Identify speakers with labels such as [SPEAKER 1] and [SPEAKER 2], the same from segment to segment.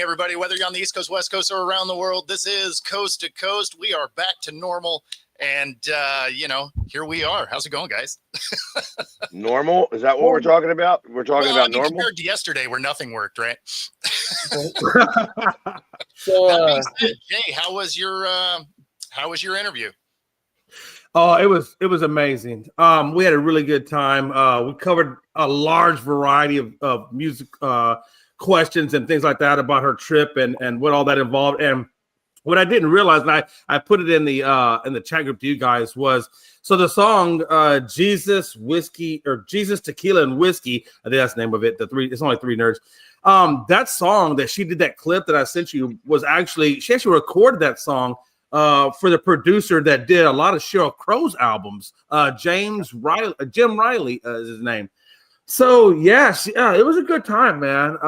[SPEAKER 1] everybody, whether you're on the East Coast, West Coast, or around the world. This is Coast to Coast. We are back to normal. And, here we are. How's it going, guys?
[SPEAKER 2] Normal? Is that what we're talking about? We're talking about normal?
[SPEAKER 1] Compared to yesterday where nothing worked, right?
[SPEAKER 3] So,
[SPEAKER 1] that being said, Jay, how was your interview?
[SPEAKER 4] Oh, it was amazing. We had a really good time. We covered a large variety of music questions and things like that about her trip and what all that involved. And what I didn't realize, and I put it in the chat group to you guys, was so the song Jesus Whiskey or Jesus Tequila and Whiskey. I think that's the name of it. It's only 3 nerds. That song that she did, that clip that I sent you, was she actually recorded that song for the producer that did a lot of Sheryl Crow's albums. Jim Riley is his name. So yes, it was a good time, man.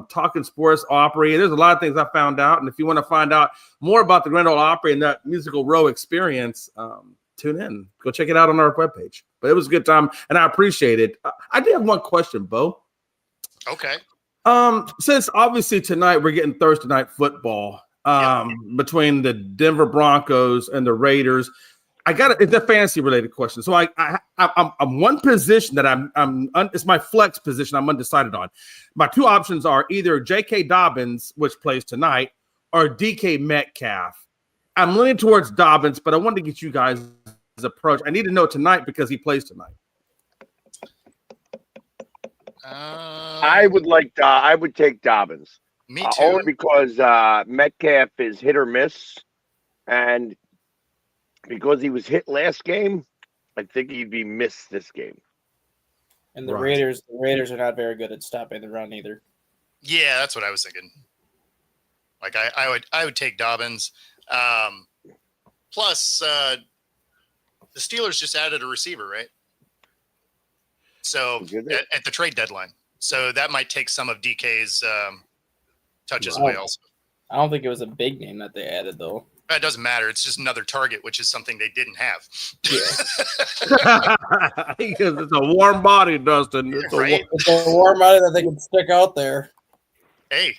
[SPEAKER 4] Talking sports, Opry. There's a lot of things I found out, and if you want to find out more about the Grand Ole Opry and that musical row experience, tune in. Go check it out on our webpage. But it was a good time, and I appreciate it. I did have one question, Bo.
[SPEAKER 1] Okay.
[SPEAKER 4] Since obviously tonight we're getting Thursday night football between the Denver Broncos and the Raiders. It's a fantasy related question. So I'm one position that it's my flex position I'm undecided on. My 2 options are either J.K. Dobbins, which plays tonight, or DK Metcalf. I'm leaning towards Dobbins, but I wanted to get you guys' approach. I need to know tonight because he plays tonight.
[SPEAKER 2] I would take Dobbins.
[SPEAKER 1] Me too.
[SPEAKER 2] Only because Metcalf is hit or miss, and because he was hit last game, I think he'd be missed this game.
[SPEAKER 3] And the Raiders are not very good at stopping the run either.
[SPEAKER 1] Yeah, that's what I was thinking. Like I would take Dobbins. Plus, the Steelers just added a receiver, right? So at the trade deadline, so that might take some of DK's touches away. Also,
[SPEAKER 3] I don't think it was a big name that they added, though.
[SPEAKER 1] It doesn't matter. It's just another target, which is something they didn't have.
[SPEAKER 4] Because it's a warm body, Dustin. It's
[SPEAKER 3] a warm body that they can stick out there.
[SPEAKER 1] Hey,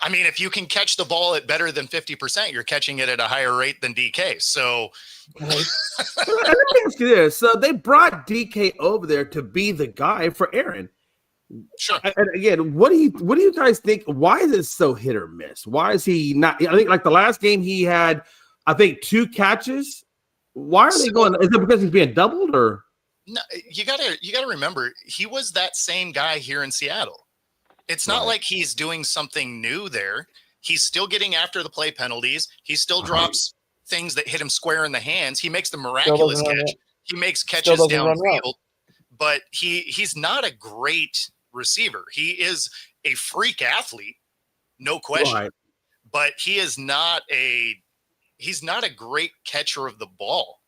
[SPEAKER 1] I mean, if you can catch the ball at better than 50%, you're catching it at a higher rate than DK. So
[SPEAKER 4] let me ask you this. So they brought DK over there to be the guy for Aaron.
[SPEAKER 1] Sure.
[SPEAKER 4] And again, what do you guys think? Why is it so hit or miss? Why is he not? I think like the last game he had, I think 2 catches. Why are they going? Is it because he's being doubled or? No,
[SPEAKER 1] you gotta remember he was that same guy here in Seattle. It's not like he's doing something new there. He's still getting after the play penalties. He still drops things that hit him square in the hands. He makes the miraculous catch. He makes catches downfield, but he's not a great receiver. He is a freak athlete, no question. But he is not he's not a great catcher of the ball.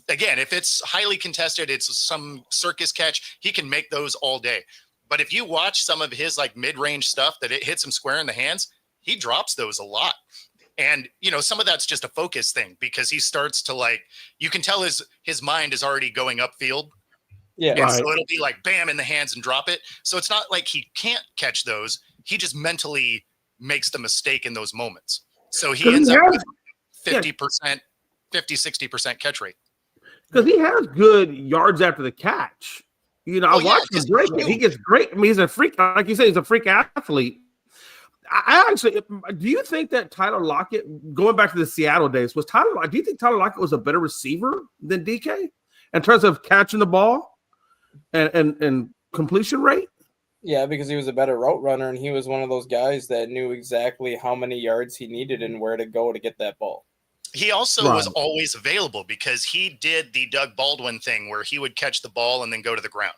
[SPEAKER 1] Again, if it's highly contested, it's some circus catch, he can make those all day. But if you watch some of his like mid-range stuff that it hits him square in the hands, he drops those a lot. And, some of that's just a focus thing because he starts to you can tell his mind is already going upfield.
[SPEAKER 3] Yeah.
[SPEAKER 1] And so it'll be like bam in the hands and drop it. So it's not like he can't catch those. He just mentally makes the mistake in those moments. So he ends up with 50%, 50-60% catch rate.
[SPEAKER 4] Because he has good yards after the catch. I watched him break it. He gets great. I mean, he's a freak. Like you said, he's a freak athlete. I actually, do you think that Tyler Lockett, going back to the Seattle days, do you think Tyler Lockett was a better receiver than DK in terms of catching the ball and completion rate?
[SPEAKER 3] Yeah, because he was a better route runner, and he was one of those guys that knew exactly how many yards he needed and where to go to get that ball.
[SPEAKER 1] He also was always available because he did the Doug Baldwin thing where he would catch the ball and then go to the ground.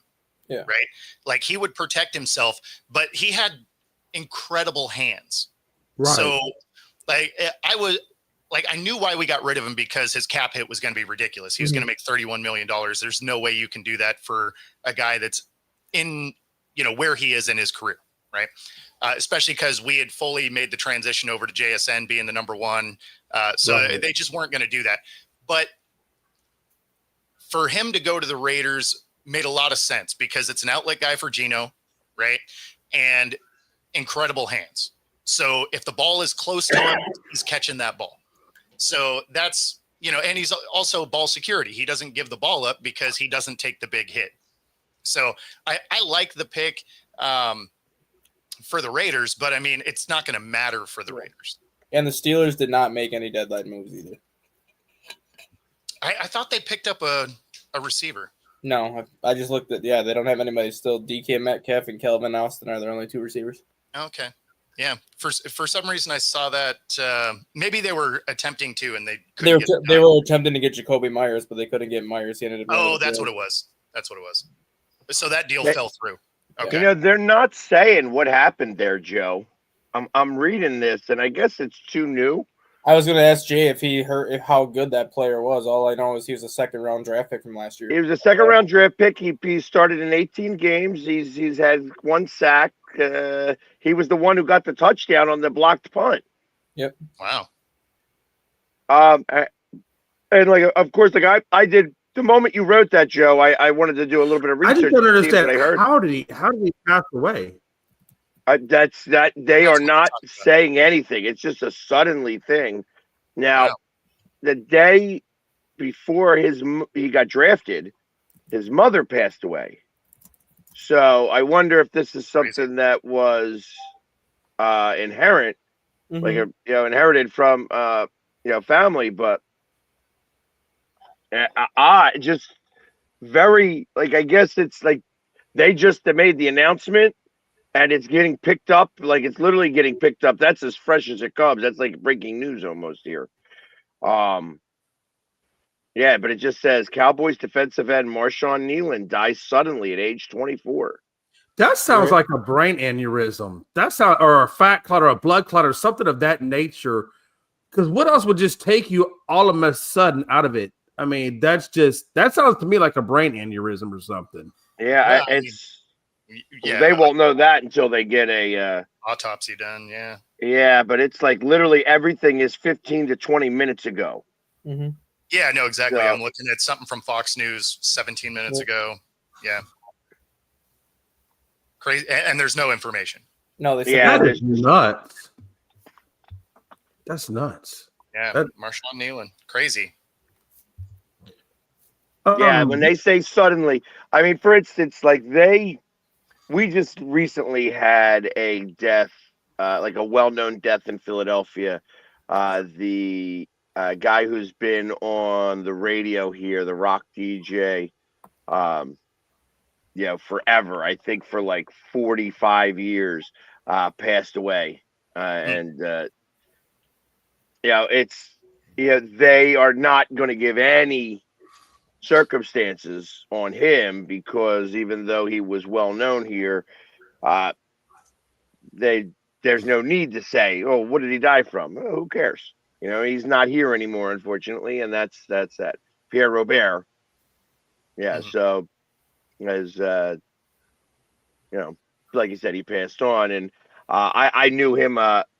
[SPEAKER 3] Yeah.
[SPEAKER 1] Right. Like he would protect himself, but he had incredible hands.
[SPEAKER 4] Right.
[SPEAKER 1] So I knew why we got rid of him because his cap hit was going to be ridiculous. He was going to make $31 million. There's no way you can do that for a guy that's in, where he is in his career. Right. Especially because we had fully made the transition over to JSN being the number 1. So they just weren't going to do that. But for him to go to the Raiders made a lot of sense because it's an outlet guy for Geno, right? And incredible hands. So if the ball is close to him, he's catching that ball. So that's, and he's also ball security. He doesn't give the ball up because he doesn't take the big hit. So I like the pick for the Raiders, but I mean, it's not going to matter for the Raiders.
[SPEAKER 3] And the Steelers did not make any deadline moves either.
[SPEAKER 1] I thought they picked up a receiver.
[SPEAKER 3] No, I just looked at, they don't have anybody still. DK Metcalf and Kelvin Austin are their only two receivers.
[SPEAKER 1] Okay. Yeah. For some reason, I saw that maybe they were attempting to, and they
[SPEAKER 3] were attempting to get Jacoby Myers, but they couldn't get Myers. He ended up
[SPEAKER 1] that's what it was. That's what it was. So that deal fell through. Okay.
[SPEAKER 2] They're not saying what happened there, Joe. I'm reading this, and I guess it's too new.
[SPEAKER 3] I was going to ask Jay if he heard how good that player was. All I know is he was a second-round draft pick from last year.
[SPEAKER 2] He was a second-round draft pick. He started in 18 games. He's had 1 sack. He was the one who got the touchdown on the blocked punt.
[SPEAKER 3] Yep.
[SPEAKER 1] Wow.
[SPEAKER 2] And of course, I did the moment you wrote that, Joe. I wanted to do a little bit of research.
[SPEAKER 4] I just don't understand.
[SPEAKER 2] I heard.
[SPEAKER 4] How did he pass away?
[SPEAKER 2] They are not saying anything. It's just a suddenly thing. Now, the day before he got drafted, his mother passed away. So I wonder if this is something that was inherent, inherited from family. But just very I guess it's they made the announcement. And it's getting picked up, it's literally getting picked up. That's as fresh as it comes. That's like breaking news almost here. But it just says Cowboys defensive end Marshawn Nealon dies suddenly at age 24.
[SPEAKER 4] That sounds like a brain aneurysm. Or a fat clot or a blood clot or something of that nature. Because what else would just take you all of a sudden out of it? I mean, that sounds to me like a brain aneurysm or something.
[SPEAKER 2] Yeah, they won't know that until they get a
[SPEAKER 1] autopsy done. Yeah.
[SPEAKER 2] Yeah, but it's literally everything is 15 to 20 minutes ago.
[SPEAKER 3] Mm-hmm.
[SPEAKER 1] Yeah, no, exactly. I'm looking at something from Fox News 17 minutes ago. Yeah. Crazy. And there's no information.
[SPEAKER 3] No,
[SPEAKER 4] that's nuts. That's nuts.
[SPEAKER 1] Yeah. Marshawn Nealon. Crazy.
[SPEAKER 2] When they say suddenly, I mean, for instance, we just recently had a death, a well-known death in Philadelphia. The guy who's been on the radio here, the rock DJ, forever. I think for 45 years, passed away. They are not going to give any circumstances on him because even though he was well known here, there's no need to say, oh, what did he die from? Oh, who cares? He's not here anymore, unfortunately, and that's that. Pierre Robert. Yeah, so as like you said, he passed on, and I knew him.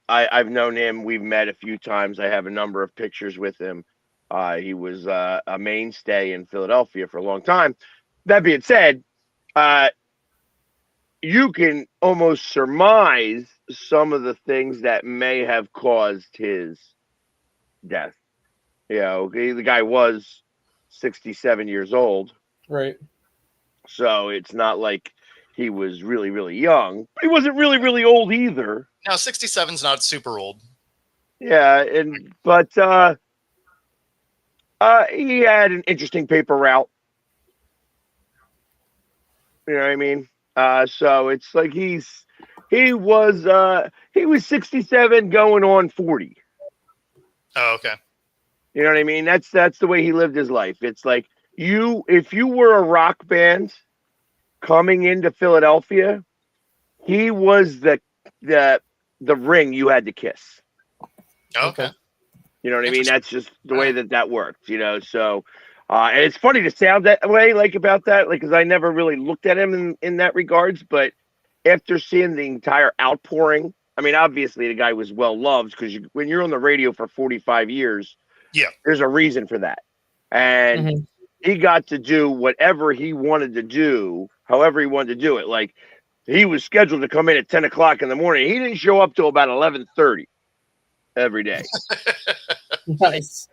[SPEAKER 2] I've known him. We've met a few times. I have a number of pictures with him. He was a mainstay in Philadelphia for a long time. That being said, you can almost surmise some of the things that may have caused his death. The guy was 67 years old.
[SPEAKER 3] Right. So
[SPEAKER 2] it's not like he was really, really young. He wasn't really, really old either.
[SPEAKER 1] No, 67's not super old.
[SPEAKER 2] Yeah, but he had an interesting paper route. You know what I mean? So it's he was 67 going on 40.
[SPEAKER 1] Oh, okay.
[SPEAKER 2] You know what I mean? That's the way he lived his life. It's if you were a rock band coming into Philadelphia, he was the ring you had to kiss.
[SPEAKER 1] Okay.
[SPEAKER 2] You know what I mean? That's just the way that worked, so and it's funny to sound that way, about that, because I never really looked at him in that regards, but after seeing the entire outpouring, I mean, obviously the guy was well loved because when you're on the radio for 45 years, there's a reason for that. And he got to do whatever he wanted to do, however he wanted to do it. He was scheduled to come in at 10 o'clock in the morning. He didn't show up till about 11:30 every day.
[SPEAKER 3] Nice.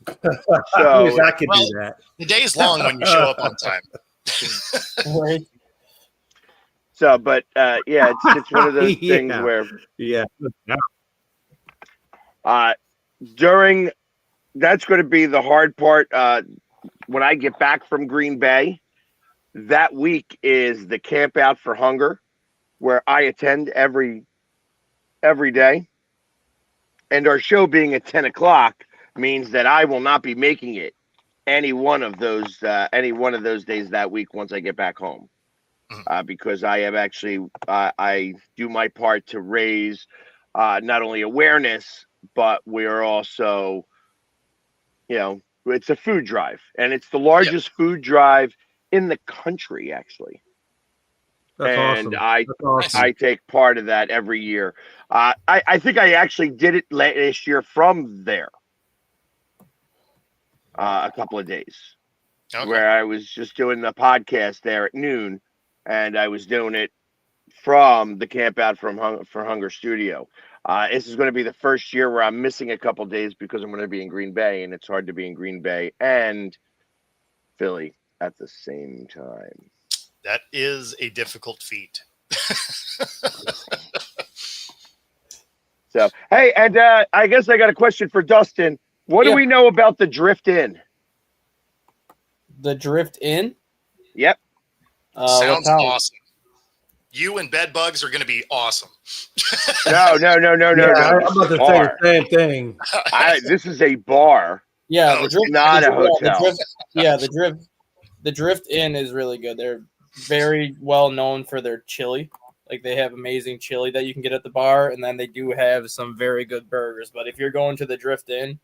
[SPEAKER 4] I wish
[SPEAKER 2] So
[SPEAKER 4] I could
[SPEAKER 1] well,
[SPEAKER 4] do that.
[SPEAKER 1] The day's long when you show up on time.
[SPEAKER 3] Right.
[SPEAKER 2] So, but yeah, it's one of those things
[SPEAKER 4] Yeah.
[SPEAKER 2] where
[SPEAKER 4] Yeah.
[SPEAKER 2] during that's going to be the hard part when I get back from Green Bay. That week is the Camp Out for Hunger, where I attend every day, and our show being at 10 o'clock means that I will not be making it any one of those days that week once I get back home. Because I have actually I do my part to raise not only awareness, but we're also, it's a food drive, and it's the largest food drive in the country, actually.
[SPEAKER 4] That's
[SPEAKER 2] And
[SPEAKER 4] awesome. That's awesome.
[SPEAKER 2] I take part of that every year. I think I actually did it last year from there, a couple of days.
[SPEAKER 1] Okay.
[SPEAKER 2] Where I was just doing the podcast there at noon, and I was doing it from the Camp Out for Hunger studio. This is going to be the first year where I'm missing a couple days because I'm going to be in Green Bay, and it's hard to be in Green Bay and Philly at the same time.
[SPEAKER 1] That is a difficult feat.
[SPEAKER 2] So, hey, and I guess I got a question for Dustin. What do we know about the Drift In?
[SPEAKER 3] The Drift In?
[SPEAKER 2] Yep.
[SPEAKER 1] Sounds awesome. You and Bedbugs are going to be awesome.
[SPEAKER 2] No.
[SPEAKER 4] I'm about to say the same thing.
[SPEAKER 2] This is a bar.
[SPEAKER 3] Yeah, the Drift,
[SPEAKER 2] not a hotel.
[SPEAKER 3] The Drift In is really good. They're very well known for their chili. Like, they have amazing chili that you can get at the bar, and then they do have some very good burgers. But if you're going to the Drift In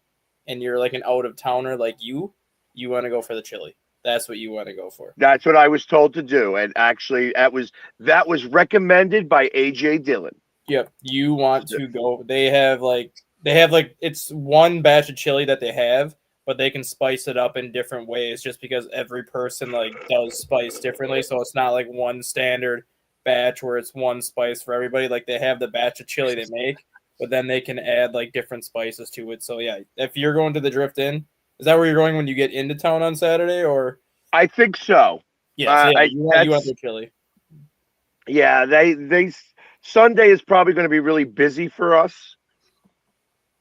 [SPEAKER 3] and you're like an out of towner like you want to go for the chili. That's what you want to go for.
[SPEAKER 2] That's what I was told to do, and actually, that was recommended by AJ Dillon.
[SPEAKER 3] Yep, you want to go. They have like it's one batch of chili that they have, but they can spice it up in different ways just because every person like does spice differently. So it's not like one standard batch where it's one spice for everybody. Like, they have the batch of chili they make, but then they can add like different spices to it. So yeah, if you're going to the Drift In. Is that where you're going when you get into town on Saturday, or?
[SPEAKER 2] I think so.
[SPEAKER 3] Yeah, you want the chili.
[SPEAKER 2] Yeah, they Sunday is probably going to be really busy for us,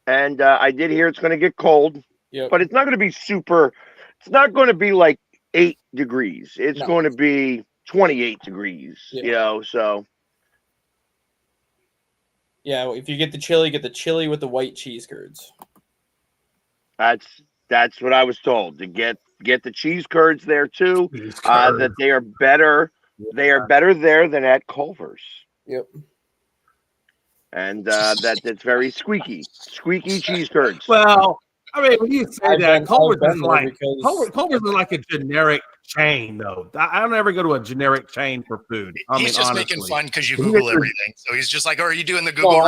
[SPEAKER 2] and I did hear it's going to get cold.
[SPEAKER 3] Yep.
[SPEAKER 2] But it's not going to be super. It's not going to be like 8 degrees. It's going to be 28 degrees.
[SPEAKER 3] Yeah.
[SPEAKER 2] So.
[SPEAKER 3] Yeah, if you get the chili with the white cheese curds.
[SPEAKER 2] That's what I was told, to get the cheese curds there too. That they are better. They are better there than at Culver's.
[SPEAKER 3] Yep.
[SPEAKER 2] And that it's very squeaky cheese curds.
[SPEAKER 4] Well, I mean, when you say that, Culver's is like a generic chain, though. I don't ever go to a generic chain for food.
[SPEAKER 1] He's just
[SPEAKER 4] honestly
[SPEAKER 1] making fun because you Google everything. So he's just like, "Oh, are you doing the Google?"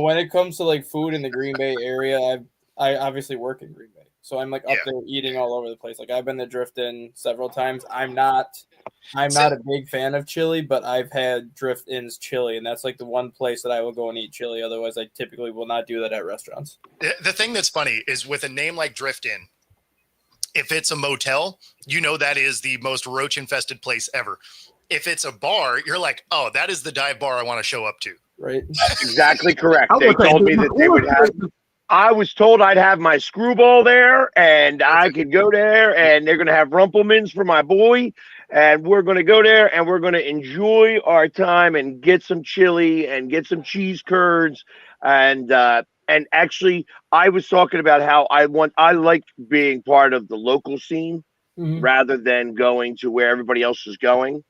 [SPEAKER 3] When it comes to like food in the Green Bay area, I obviously work in Green Bay, so I'm like up there eating all over the place. Like, I've been to Drift In several times. I'm not a big fan of chili, but I've had Drift In's chili, and that's like the one place that I will go and eat chili. Otherwise, I typically will not do that at restaurants.
[SPEAKER 1] The thing that's funny is with a name like Drift In, if it's a motel, that is the most roach-infested place ever. If it's a bar, you're like, oh, that is the dive bar I want to show up to.
[SPEAKER 3] Right.
[SPEAKER 2] That's exactly correct. They told me that they would have. I was told I'd have my screwball there, and I could go there, and they're going to have Rumpelmans for my boy, and we're going to go there, and we're going to enjoy our time and get some chili and get some cheese curds, and actually, I was talking about how I like being part of the local scene rather than going to where everybody else is going.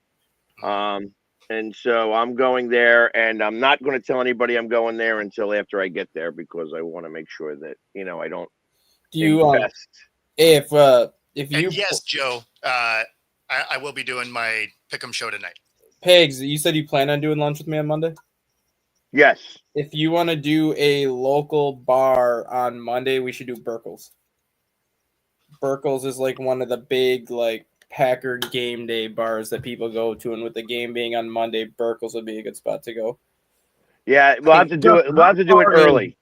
[SPEAKER 2] And so I'm going there, and I'm not going to tell anybody I'm going there until after I get there, because I want to make sure that, I don't invest.
[SPEAKER 3] If you...
[SPEAKER 1] Yes, Joe, I will be doing my Pick'em show tonight.
[SPEAKER 3] Pegs, you said you plan on doing lunch with me on Monday?
[SPEAKER 2] Yes.
[SPEAKER 3] If you want to do a local bar on Monday, we should do Burkle's. Burkle's is like one of the big, like, Packer game day bars that people go to, and with the game being on Monday, Burkle's would be a good spot to go.
[SPEAKER 2] Yeah, we'll have to do it. We'll have to do it early.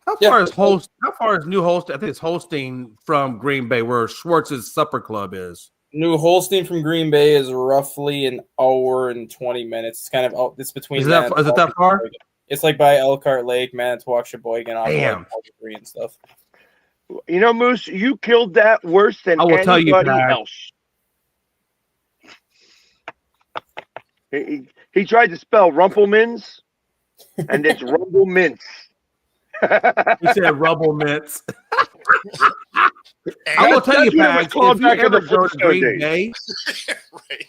[SPEAKER 4] How far is host? How far is New Holstein? I think it's Holstein from Green Bay, where Schwartz's Supper Club is.
[SPEAKER 3] New Holstein from Green Bay is roughly an hour and 20 minutes. It's kind of it's between.
[SPEAKER 4] Is it that far?
[SPEAKER 3] It's like by Elkhart Lake, Manitowoc, Sheboygan, all
[SPEAKER 4] Damn.
[SPEAKER 3] Green and stuff.
[SPEAKER 2] You know, Moose, you killed that worse than anybody else. He tried to spell Rumpelmans, and it's Rumble Mints.
[SPEAKER 4] He said Rumble Mints.
[SPEAKER 1] I
[SPEAKER 4] will tell you, Pags, if you ever go to Green Bay,
[SPEAKER 1] right.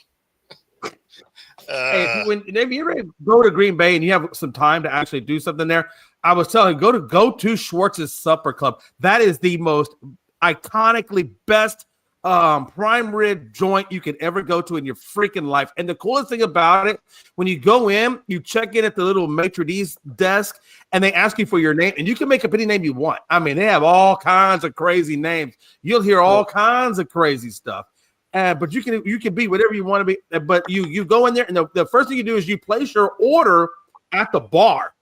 [SPEAKER 4] if you ever go to Green Bay and you have some time to actually do something there, I was telling you, go to Schwartz's Supper Club. That is the most iconically best prime rib joint you could ever go to in your freaking life. And the coolest thing about it, when you go in, you check in at the little maitre d's desk, and they ask you for your name, and you can make up any name you want. I mean, they have all kinds of crazy names. You'll hear all kinds of crazy stuff. But you can be whatever you want to be. But you go in there, and the first thing you do is you place your order at the bar,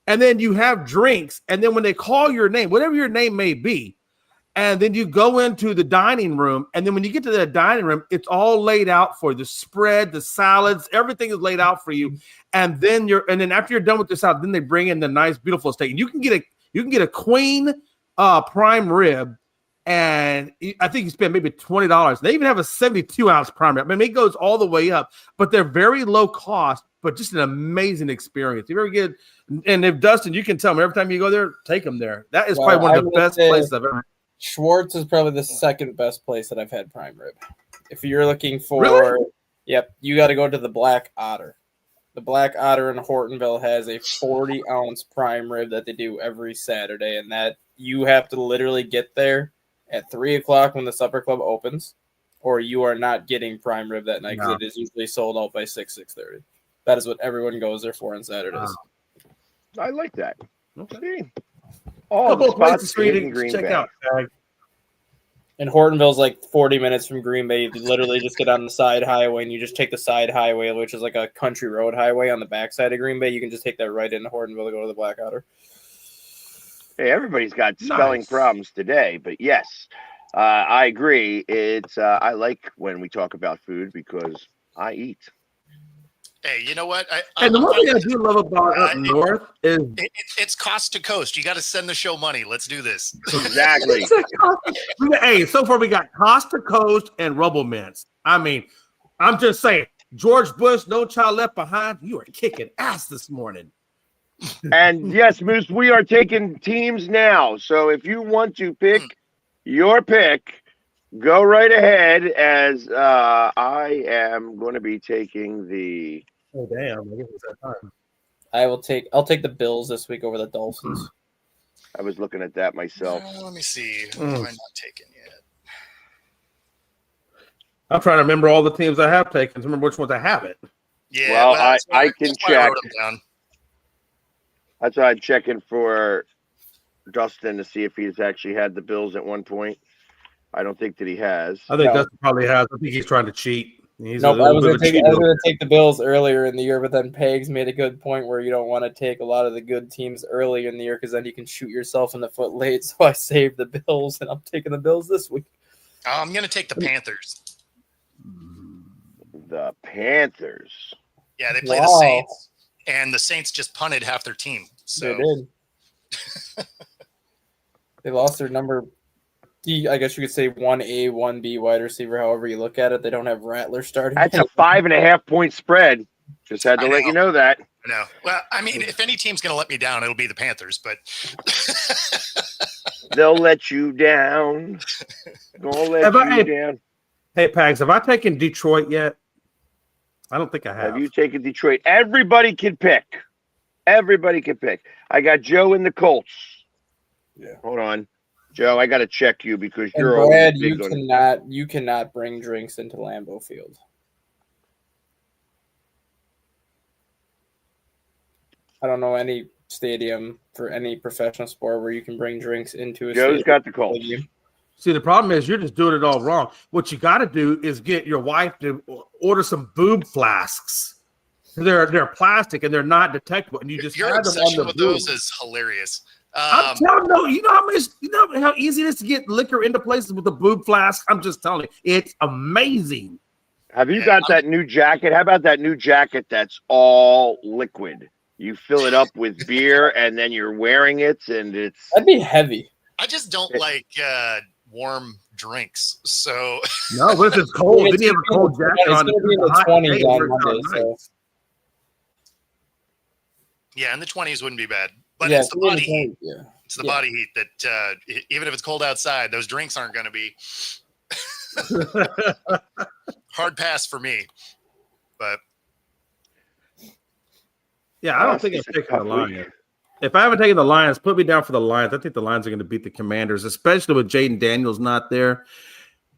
[SPEAKER 4] and then you have drinks. And then when they call your name, whatever your name may be, and then you go into the dining room, and then when you get to the dining room, it's all laid out for the spread, the salads, everything is laid out for you. And then after you're done with the salad, then they bring in the nice, beautiful steak. And you can get a queen prime rib, and I think you spend maybe $20. They even have a 72-ounce prime rib. I mean, it goes all the way up, but they're very low cost, but just an amazing experience. If you ever get, and if Dustin, you can tell them every time you go there, take them there. That is probably one of the best places I've ever.
[SPEAKER 3] Schwartz is probably the second best place that I've had prime rib. If you're looking for,
[SPEAKER 4] really?
[SPEAKER 3] Yep, you got to go to the Black Otter. The Black Otter in Hortonville has a 40-ounce prime rib that they do every Saturday, and that you have to literally get there at 3 o'clock when the supper club opens, or you are not getting prime rib that night because it is usually sold out by 6:30. That is what everyone goes there for on Saturdays.
[SPEAKER 2] I like that.
[SPEAKER 4] Okay.
[SPEAKER 2] All the spots
[SPEAKER 4] for you to check out.
[SPEAKER 3] And Hortonville's like 40 minutes from Green Bay. You literally just get on the side highway, and you just take the side highway, which is like a country road highway on the backside of Green Bay. You can just take that right into Hortonville to go to the Black Otter.
[SPEAKER 2] Hey, everybody's got spelling problems today, but yes, I agree. It's I like when we talk about food because I eat.
[SPEAKER 1] Hey, you know what?
[SPEAKER 4] And the one thing I do love about up north is
[SPEAKER 1] it's coast to coast. You got to send the show money. Let's do this.
[SPEAKER 2] Exactly.
[SPEAKER 4] Hey, so far we got Coast to Coast and Rubble Mints. I mean, I'm just saying, George Bush, No Child Left Behind, you are kicking ass this morning.
[SPEAKER 2] And yes, Moose, we are taking teams now. So if you want to pick your pick, go right ahead, as I am going to be taking the.
[SPEAKER 4] Oh damn! I guess it's that time.
[SPEAKER 3] I'll take the Bills this week over the Dolphins.
[SPEAKER 2] I was looking at that myself.
[SPEAKER 1] Let me see. Who am I not taking yet?
[SPEAKER 4] I'm trying to remember all the teams I have taken to remember which ones I haven't.
[SPEAKER 1] Yeah,
[SPEAKER 2] well, I can check. That's why I'm checking for Dustin to see if he's actually had the Bills at one point. I don't think that he has.
[SPEAKER 4] I think Dustin probably has. I think he's trying to cheat. I
[SPEAKER 3] was going to take the Bills earlier in the year, but then Pegs made a good point where you don't want to take a lot of the good teams early in the year because then you can shoot yourself in the foot late. So I saved the Bills, and I'm taking the Bills this week.
[SPEAKER 1] I'm going to take the Panthers.
[SPEAKER 2] The Panthers.
[SPEAKER 1] Yeah, they play the Saints, and the Saints just punted half their team. So
[SPEAKER 3] they did. They lost their number. I guess you could say 1A, 1B wide receiver, however you look at it. They don't have Rattler starting.
[SPEAKER 2] That's a 5.5 point spread. Just had to let you know that.
[SPEAKER 1] I know. Well, I mean, if any team's going to let me down, it'll be the Panthers, but
[SPEAKER 2] they'll let you down. Gonna let you down.
[SPEAKER 4] Hey, Pags, have I taken Detroit yet? I don't think I have.
[SPEAKER 2] Have you taken Detroit? Everybody can pick. Everybody can pick. I got Joe in the Colts.
[SPEAKER 3] Yeah.
[SPEAKER 2] Hold on. Joe, I got to check you because you're
[SPEAKER 3] Brad, you cannot bring drinks into Lambeau Field. I don't know any stadium for any professional sport where you can bring drinks into a
[SPEAKER 2] Joe's
[SPEAKER 3] stadium.
[SPEAKER 2] got the Colts.
[SPEAKER 4] See, the problem is you're just doing it all wrong. What you got to do is get your wife to order some boob flasks. They're plastic and they're not detectable, and you just
[SPEAKER 1] Your
[SPEAKER 4] have them
[SPEAKER 1] obsession
[SPEAKER 4] on the
[SPEAKER 1] with
[SPEAKER 4] boob.
[SPEAKER 1] those is hilarious.
[SPEAKER 4] I'm telling you, you know how easy it is to get liquor into places with a boob flask. I'm just telling you, it's amazing.
[SPEAKER 2] Have you got that new jacket? How about that new jacket that's all liquid? You fill it up with beer and then you're wearing it, and it's
[SPEAKER 3] That'd be heavy.
[SPEAKER 1] I just don't like warm drinks. So
[SPEAKER 4] No, but if it's cold, then you have a cold jacket
[SPEAKER 3] It's
[SPEAKER 4] on.
[SPEAKER 3] going to be in the 20s on Monday. So.
[SPEAKER 1] yeah, in the 20s wouldn't be bad. But
[SPEAKER 3] Yeah,
[SPEAKER 1] it's the body heat.
[SPEAKER 3] yeah.
[SPEAKER 1] It's the body heat that even if it's cold outside, those drinks aren't going to be hard pass for me. But
[SPEAKER 4] Yeah, I don't think I'm taking the Lions. If I haven't taken the Lions, put me down for the Lions. I think the Lions are going to beat the Commanders, especially with Jaden Daniels not there.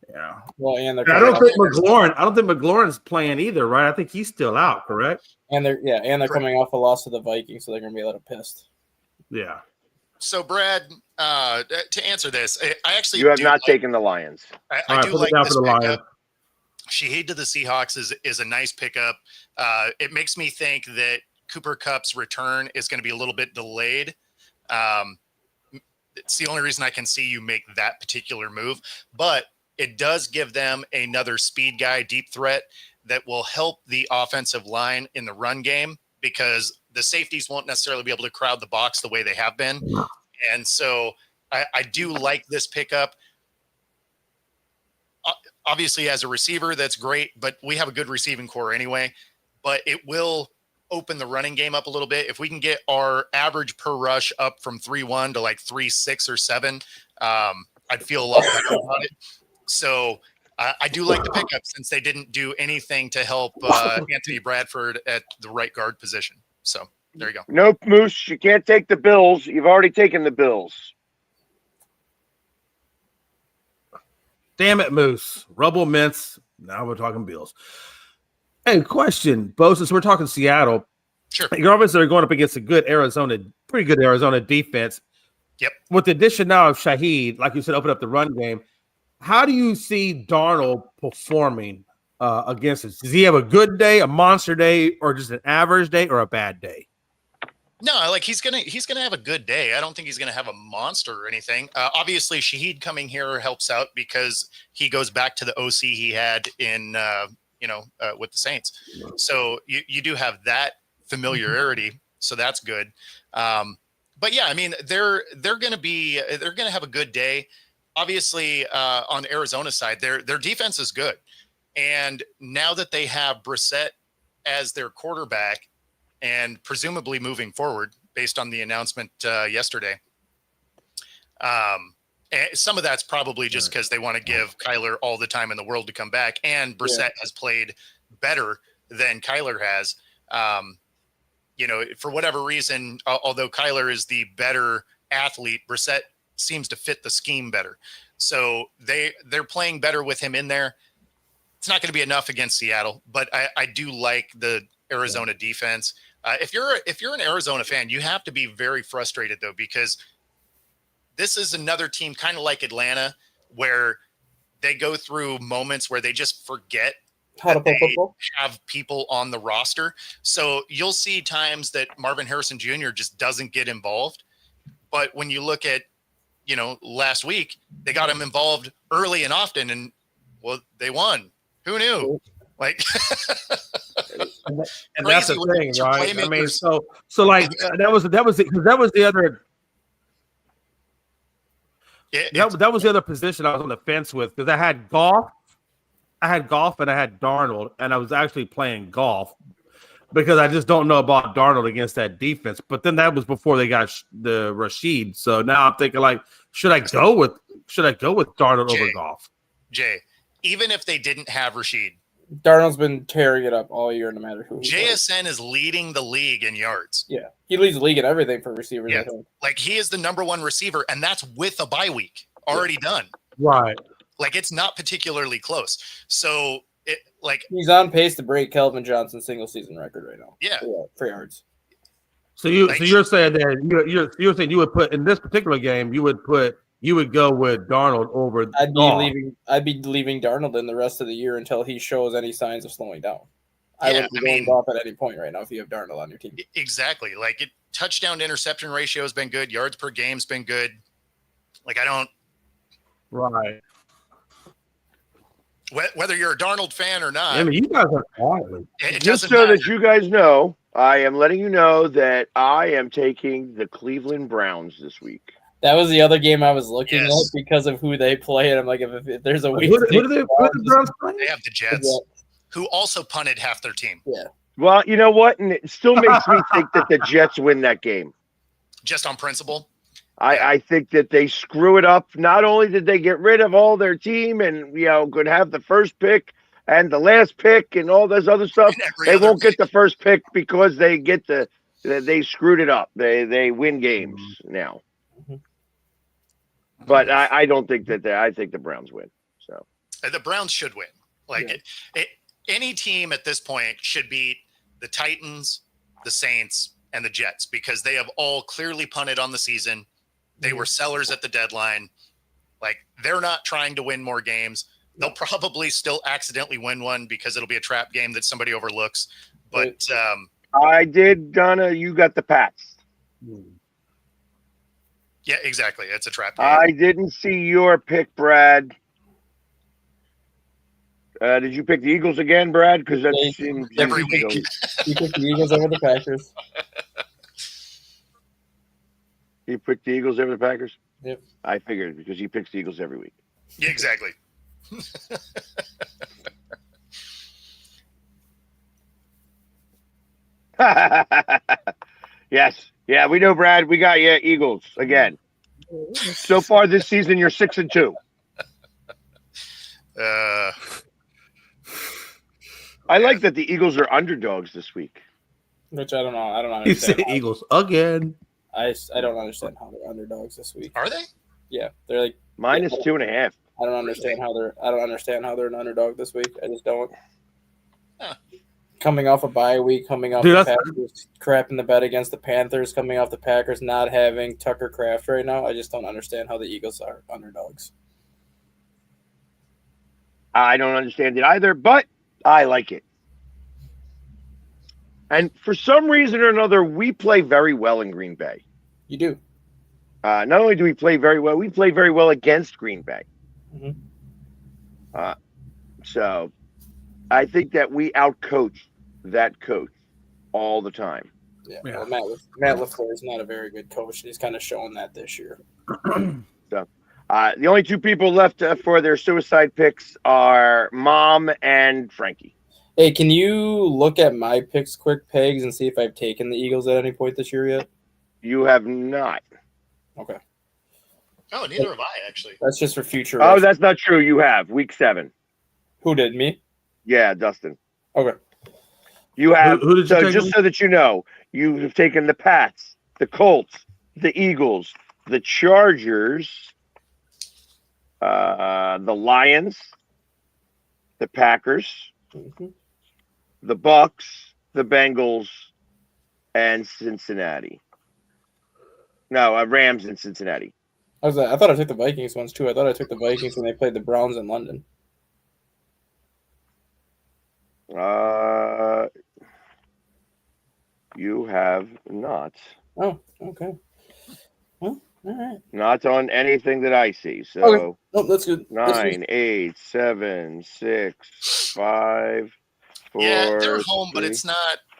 [SPEAKER 4] Yeah.
[SPEAKER 3] Well, and
[SPEAKER 4] I don't think McLaurin's playing either, right? I think he's still out, correct?
[SPEAKER 3] And they're coming off a loss to the Vikings, so they're going to be a little pissed.
[SPEAKER 4] Yeah.
[SPEAKER 1] So, Brad, to answer this, I actually
[SPEAKER 2] you have not taken the Lions.
[SPEAKER 1] I do like this pickup. Shahid to the Seahawks is a nice pickup. It makes me think that Cooper Kupp's return is going to be a little bit delayed. It's the only reason I can see you make that particular move, but it does give them another speed guy, deep threat that will help the offensive line in the run game, because the safeties won't necessarily be able to crowd the box the way they have been. And so I do like this pickup. Obviously, as a receiver, that's great, but we have a good receiving core anyway. But it will open the running game up a little bit. If we can get our average per rush up from 3.1 to like 3.6 or 7, I'd feel a lot better about it. So I do like the pickup, since they didn't do anything to help Anthony Bradford at the right guard position. So there you go.
[SPEAKER 2] Nope, Moose, you can't take the Bills. You've already taken the Bills.
[SPEAKER 4] Damn it, Moose. Rubble Mints. Now we're talking Bills. Hey, question, Bo, since we're talking Seattle.
[SPEAKER 1] Sure.
[SPEAKER 4] You're obviously going up against a pretty good Arizona defense.
[SPEAKER 1] Yep.
[SPEAKER 4] With the addition now of Shahid, like you said, open up the run game. How do you see Darnold performing against us? Does he have a good day, a monster day, or just an average day, or a bad day?
[SPEAKER 1] No, like he's gonna have a good day. I don't think he's gonna have a monster or anything. Obviously, Shahid coming here helps out because he goes back to the OC he had in with the Saints. So you do have that familiarity, so that's good. But yeah, I mean they're gonna have a good day. Obviously, on the Arizona side, their defense is good, and now that they have Brissett as their quarterback, and presumably moving forward based on the announcement yesterday, some of that's probably just because they want to give Kyler all the time in the world to come back, and Brissett has played better than Kyler has. For whatever reason, although Kyler is the better athlete, Brissett seems to fit the scheme better. So they're playing better with him in there. It's not going to be enough against Seattle, but I do like the Arizona defense. If you're an Arizona fan, you have to be very frustrated though, because this is another team kind of like Atlanta, where they go through moments where they just forget
[SPEAKER 3] how to play football,
[SPEAKER 1] have people on the roster. So you'll see times that Marvin Harrison Jr. just doesn't get involved. But when you look at, last week, they got him involved early and often, and well, they won. Who knew? Like,
[SPEAKER 4] and that's the thing, right? I mean, so like that was the other. That was the other position I was on the fence with, because I had golf and I had Darnold, and I was actually playing golf because I just don't know about Darnold against that defense. But then that was before they got the Rashid. So now I'm thinking, like, should I go with Darnold over Goff?
[SPEAKER 3] Jay,
[SPEAKER 1] even if they didn't have Rashid,
[SPEAKER 3] Darnold's been tearing it up all year, no matter who.
[SPEAKER 1] JSN is leading the league in yards.
[SPEAKER 3] Yeah, he leads the league in everything for receivers.
[SPEAKER 1] Yeah. Like, he is the number one receiver, and that's with a bye week already done.
[SPEAKER 4] Right.
[SPEAKER 1] Like, it's not particularly close. So
[SPEAKER 3] he's on pace to break Kelvin Johnson's single season record right now.
[SPEAKER 1] Yeah,
[SPEAKER 3] for yards.
[SPEAKER 4] So you're saying that you're saying you would put in this particular game, you would put you would go with Darnold over.
[SPEAKER 3] I'd be
[SPEAKER 4] Goff.
[SPEAKER 3] leaving Darnold in the rest of the year until he shows any signs of slowing down. I
[SPEAKER 1] Yeah,
[SPEAKER 3] would be going Goff at any point right now if you have Darnold on your team.
[SPEAKER 1] Exactly. Like touchdown to interception ratio has been good. Yards per game's been good. Like I don't.
[SPEAKER 4] Right.
[SPEAKER 1] Whether you're a Darnold fan or not,
[SPEAKER 4] I mean, you guys are quietly.
[SPEAKER 1] it
[SPEAKER 2] Just
[SPEAKER 1] doesn't
[SPEAKER 2] so
[SPEAKER 1] matter.
[SPEAKER 2] that you guys know, I am letting you know that I am taking the Cleveland Browns this week.
[SPEAKER 3] That was the other game I was looking
[SPEAKER 1] Yes.
[SPEAKER 3] at because of who they play, and I'm like, if there's a week,
[SPEAKER 4] Who do the Browns play?
[SPEAKER 1] They have the Jets, who also punted half their team.
[SPEAKER 3] Yeah.
[SPEAKER 2] Well, you know what? And it still makes me think that the Jets win that game.
[SPEAKER 1] Just on principle.
[SPEAKER 2] I think that they screw it up. Not only did they get rid of all their team and could have the first pick and the last pick and all this other stuff, they won't get the first pick because they screwed it up. They win games now. But I don't think that I think the Browns win. So
[SPEAKER 1] The Browns should win. Like any team at this point should beat the Titans, the Saints, and the Jets because they have all clearly punted on the season. They were sellers at the deadline. Like they're not trying to win more games. They'll probably still accidentally win one because it'll be a trap game that somebody overlooks. But
[SPEAKER 2] I did, Donna. You got the Pats.
[SPEAKER 1] yeah, exactly. It's a trap game.
[SPEAKER 2] I didn't see your pick, Brad. Did you pick the Eagles again, Brad? Because that's
[SPEAKER 1] Every week.
[SPEAKER 3] You picked the Eagles over the Packers.
[SPEAKER 2] You picked the Eagles over the Packers?
[SPEAKER 3] Yep.
[SPEAKER 2] I figured because he picks the Eagles every week.
[SPEAKER 1] Yeah, exactly.
[SPEAKER 2] Yes. Yeah, we know, Brad. We got you, Eagles again. So far this season, you're 6-2. I like that the Eagles are underdogs this week.
[SPEAKER 3] Which I don't know. I don't
[SPEAKER 4] You
[SPEAKER 3] understand.
[SPEAKER 4] say Eagles again.
[SPEAKER 3] I don't understand how they're underdogs this week.
[SPEAKER 1] Are they?
[SPEAKER 3] Yeah, they're like
[SPEAKER 2] Minus 2.5.
[SPEAKER 3] I don't understand how they're an underdog this week. I just don't.
[SPEAKER 1] Huh.
[SPEAKER 3] Coming off a bye week, coming off
[SPEAKER 4] Dude,
[SPEAKER 3] the
[SPEAKER 4] that's-
[SPEAKER 3] Packers crap in the bet against the Panthers, coming off the Packers not having Tucker Kraft right now. I just don't understand how the Eagles are underdogs.
[SPEAKER 2] I don't understand it either, but I like it. And for some reason or another, we play very well in Green Bay.
[SPEAKER 3] You do.
[SPEAKER 2] Not only do we play very well, we play very well against Green Bay.
[SPEAKER 3] Mhm.
[SPEAKER 2] So I think that we outcoach that coach all the time.
[SPEAKER 3] Yeah.
[SPEAKER 4] Yeah.
[SPEAKER 3] Well, Matt LaFleur is not a very good coach, and he's kind of showing that this year.
[SPEAKER 2] The only two people left for their suicide picks are Mom and Frankie.
[SPEAKER 3] Hey, can you look at my picks, quick pegs, and see if I've taken the Eagles at any point this year yet?
[SPEAKER 2] You have not.
[SPEAKER 3] Okay.
[SPEAKER 1] Oh, neither have I actually.
[SPEAKER 3] That's just for future.
[SPEAKER 2] Oh,
[SPEAKER 3] reference.
[SPEAKER 2] that's not true. You have week 7.
[SPEAKER 3] Who did me?
[SPEAKER 2] Yeah, Dustin.
[SPEAKER 3] Okay.
[SPEAKER 2] You have.
[SPEAKER 4] Who did you
[SPEAKER 2] So
[SPEAKER 4] take?
[SPEAKER 2] just so that you know, you've taken the Pats, the Colts, the Eagles, the Chargers, the Lions, the Packers,
[SPEAKER 3] Mhm.
[SPEAKER 2] the Bucks, the Bengals, and Cincinnati. No, Rams and Cincinnati.
[SPEAKER 3] I thought I took the Vikings ones too. I thought I took the Vikings when they played the Browns in London.
[SPEAKER 2] You have not.
[SPEAKER 3] Oh, okay. Well, all right.
[SPEAKER 2] Not on anything that I see. So
[SPEAKER 3] Okay. Oh, that's good. That's good.
[SPEAKER 2] 9, 8, 7, 6, 5, 4.
[SPEAKER 1] Yeah, they're home, but
[SPEAKER 2] 3.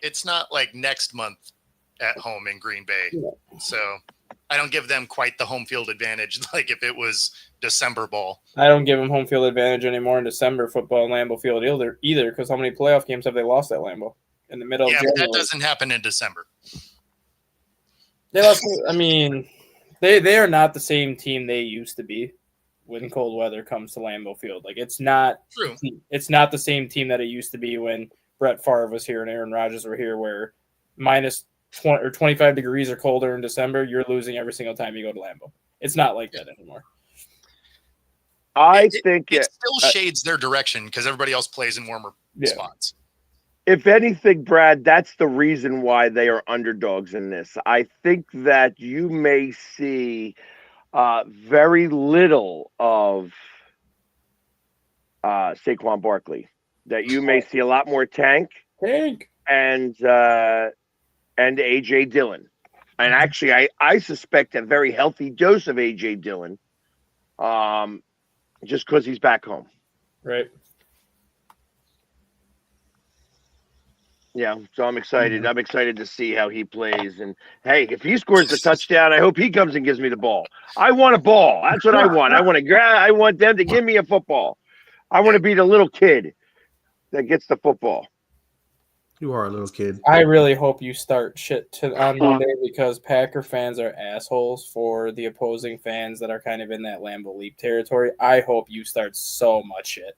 [SPEAKER 1] it's not like next month at home in Green Bay.
[SPEAKER 3] Yeah.
[SPEAKER 1] So I don't give them quite the home field advantage like if it was December ball.
[SPEAKER 3] I don't give them home field advantage anymore in December football in Lambeau Field either because how many playoff games have they lost at Lambeau in the middle
[SPEAKER 1] Yeah,
[SPEAKER 3] of
[SPEAKER 1] but
[SPEAKER 3] January?
[SPEAKER 1] that doesn't happen in December.
[SPEAKER 3] They lost. I mean, they are not the same team they used to be when cold weather comes to Lambeau Field. Like it's not
[SPEAKER 1] True.
[SPEAKER 3] It's not the same team that it used to be when Brett Favre was here and Aaron Rodgers were here, where minus 20 or 25 degrees or colder in December, you're losing every single time you go to Lambeau. It's not like that anymore.
[SPEAKER 2] I think
[SPEAKER 1] it still shades their direction because everybody else plays in warmer spots.
[SPEAKER 2] if anything, Brad, that's the reason why they are underdogs in this. I think that you may see Very little of Saquon Barkley. That you may see a lot more Tank and AJ Dillon. And actually, I suspect a very healthy dose of AJ Dillon, just because he's back home.
[SPEAKER 3] Right.
[SPEAKER 2] Yeah, so I'm excited. I'm excited to see how he plays. And hey, if he scores the touchdown, I hope he comes and gives me the ball. I want a ball. That's what I want. I want them to give me a football. I want to be the little kid that gets the football.
[SPEAKER 4] You are a little kid.
[SPEAKER 3] I really hope you start shit on Monday because Packer fans are assholes for the opposing fans that are kind of in that Lambeau Leap territory. I hope you start so much shit.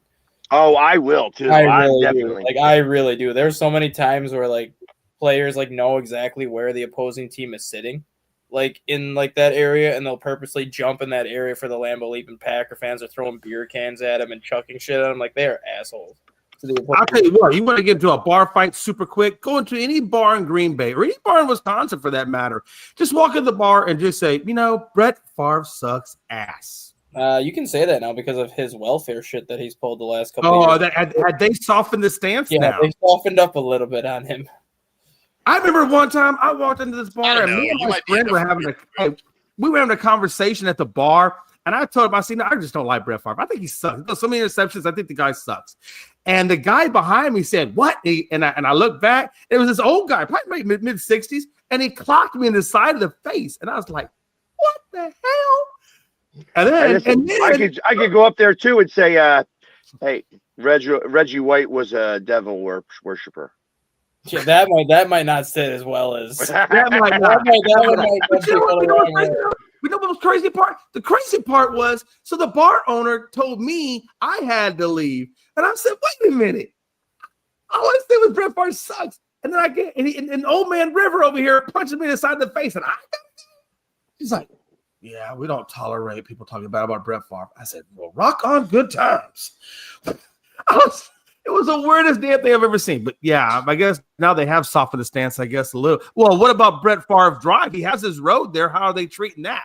[SPEAKER 2] Oh, I will too.
[SPEAKER 3] I really do. Like, I really do. There's so many times where like players like know exactly where the opposing team is sitting, like in like that area, and they'll purposely jump in that area for the Lambeau Leap, and Packer fans are throwing beer cans at them and chucking shit at them. Like, they are assholes.
[SPEAKER 4] I'll tell you what, you want to get into a bar fight super quick, go into any bar in Green Bay or any bar in Wisconsin for that matter. Just walk in the bar and just say, Brett Favre sucks ass.
[SPEAKER 3] You can say that now because of his welfare shit that he's pulled the last couple of years.
[SPEAKER 4] Had they softened the stance now?
[SPEAKER 3] Yeah, they softened up a little bit on him.
[SPEAKER 4] I remember one time I walked into this bar and me and my friend were having a conversation at the bar. And I told him, I just don't like Brett Favre. I think he sucks. So many interceptions. I think the guy sucks. And the guy behind me said, what? And I looked back. It was this old guy, probably mid-60s. And he clocked me in the side of the face. And I was like, what the hell? And then
[SPEAKER 2] I could go up there too and say, hey, Reggie White was a devil worshiper.
[SPEAKER 3] Yeah, that might not sit as well as
[SPEAKER 4] that might not. You know what was crazy part? The crazy part was, so the bar owner told me I had to leave. And I said, wait a minute. All I said was Brett Favre sucks. And then I get and old man River over here punching me in the side of the face. And he's like, yeah, we don't tolerate people talking bad about Brett Favre. I said, well, rock on, good times. It was the weirdest damn thing I've ever seen. But yeah, I guess now they have softened the stance, I guess, a little. Well, what about Brett Favre Drive? He has his road there. How are they treating that?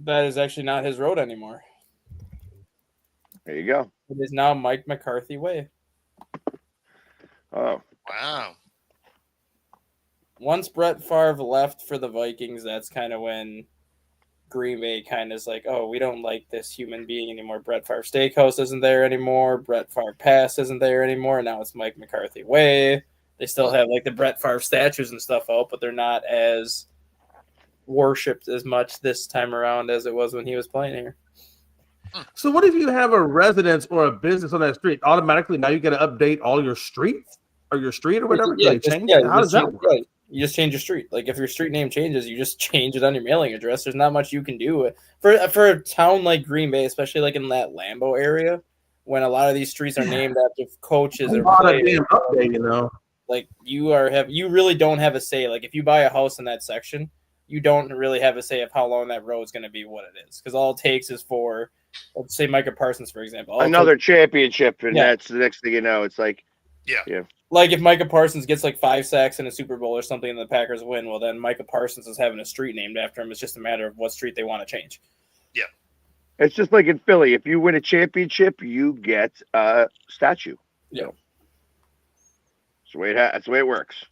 [SPEAKER 3] That is actually not his road anymore.
[SPEAKER 2] There you go.
[SPEAKER 3] It is now Mike McCarthy Way.
[SPEAKER 2] Oh.
[SPEAKER 1] Wow.
[SPEAKER 3] Once Brett Favre left for the Vikings, that's kind of when Green Bay kind of is like, oh, we don't like this human being anymore. Brett Favre Steakhouse isn't there anymore. Brett Favre Pass isn't there anymore. Now it's Mike McCarthy Way. They still have like the Brett Favre statues and stuff out, but they're not as worshipped as much this time around as it was when he was playing here.
[SPEAKER 4] So what if you have a residence or a business on that street? Automatically now you got to update all your streets or your street or whatever?
[SPEAKER 3] Yeah,
[SPEAKER 4] how does that work?
[SPEAKER 3] Right. You just change your street. Like if your street name changes, you just change it on your mailing address. There's not much you can do for a town like Green Bay, especially like in that Lambeau area, when a lot of these streets are named after coaches or players. Like you really don't have a say. Like if you buy a house in that section, you don't really have a say of how long that road is going to be what it is, because all it takes is for, let's say Micah Parsons, for example,
[SPEAKER 2] another championship, and that's the next thing you know. It's like, yeah.
[SPEAKER 3] Like if Micah Parsons gets like 5 sacks in a Super Bowl or something and the Packers win, well, then Micah Parsons is having a street named after him. It's just a matter of what street they want to change.
[SPEAKER 1] Yeah.
[SPEAKER 2] It's just like in Philly. If you win a championship, you get a statue.
[SPEAKER 3] Yeah.
[SPEAKER 2] That's the way it works.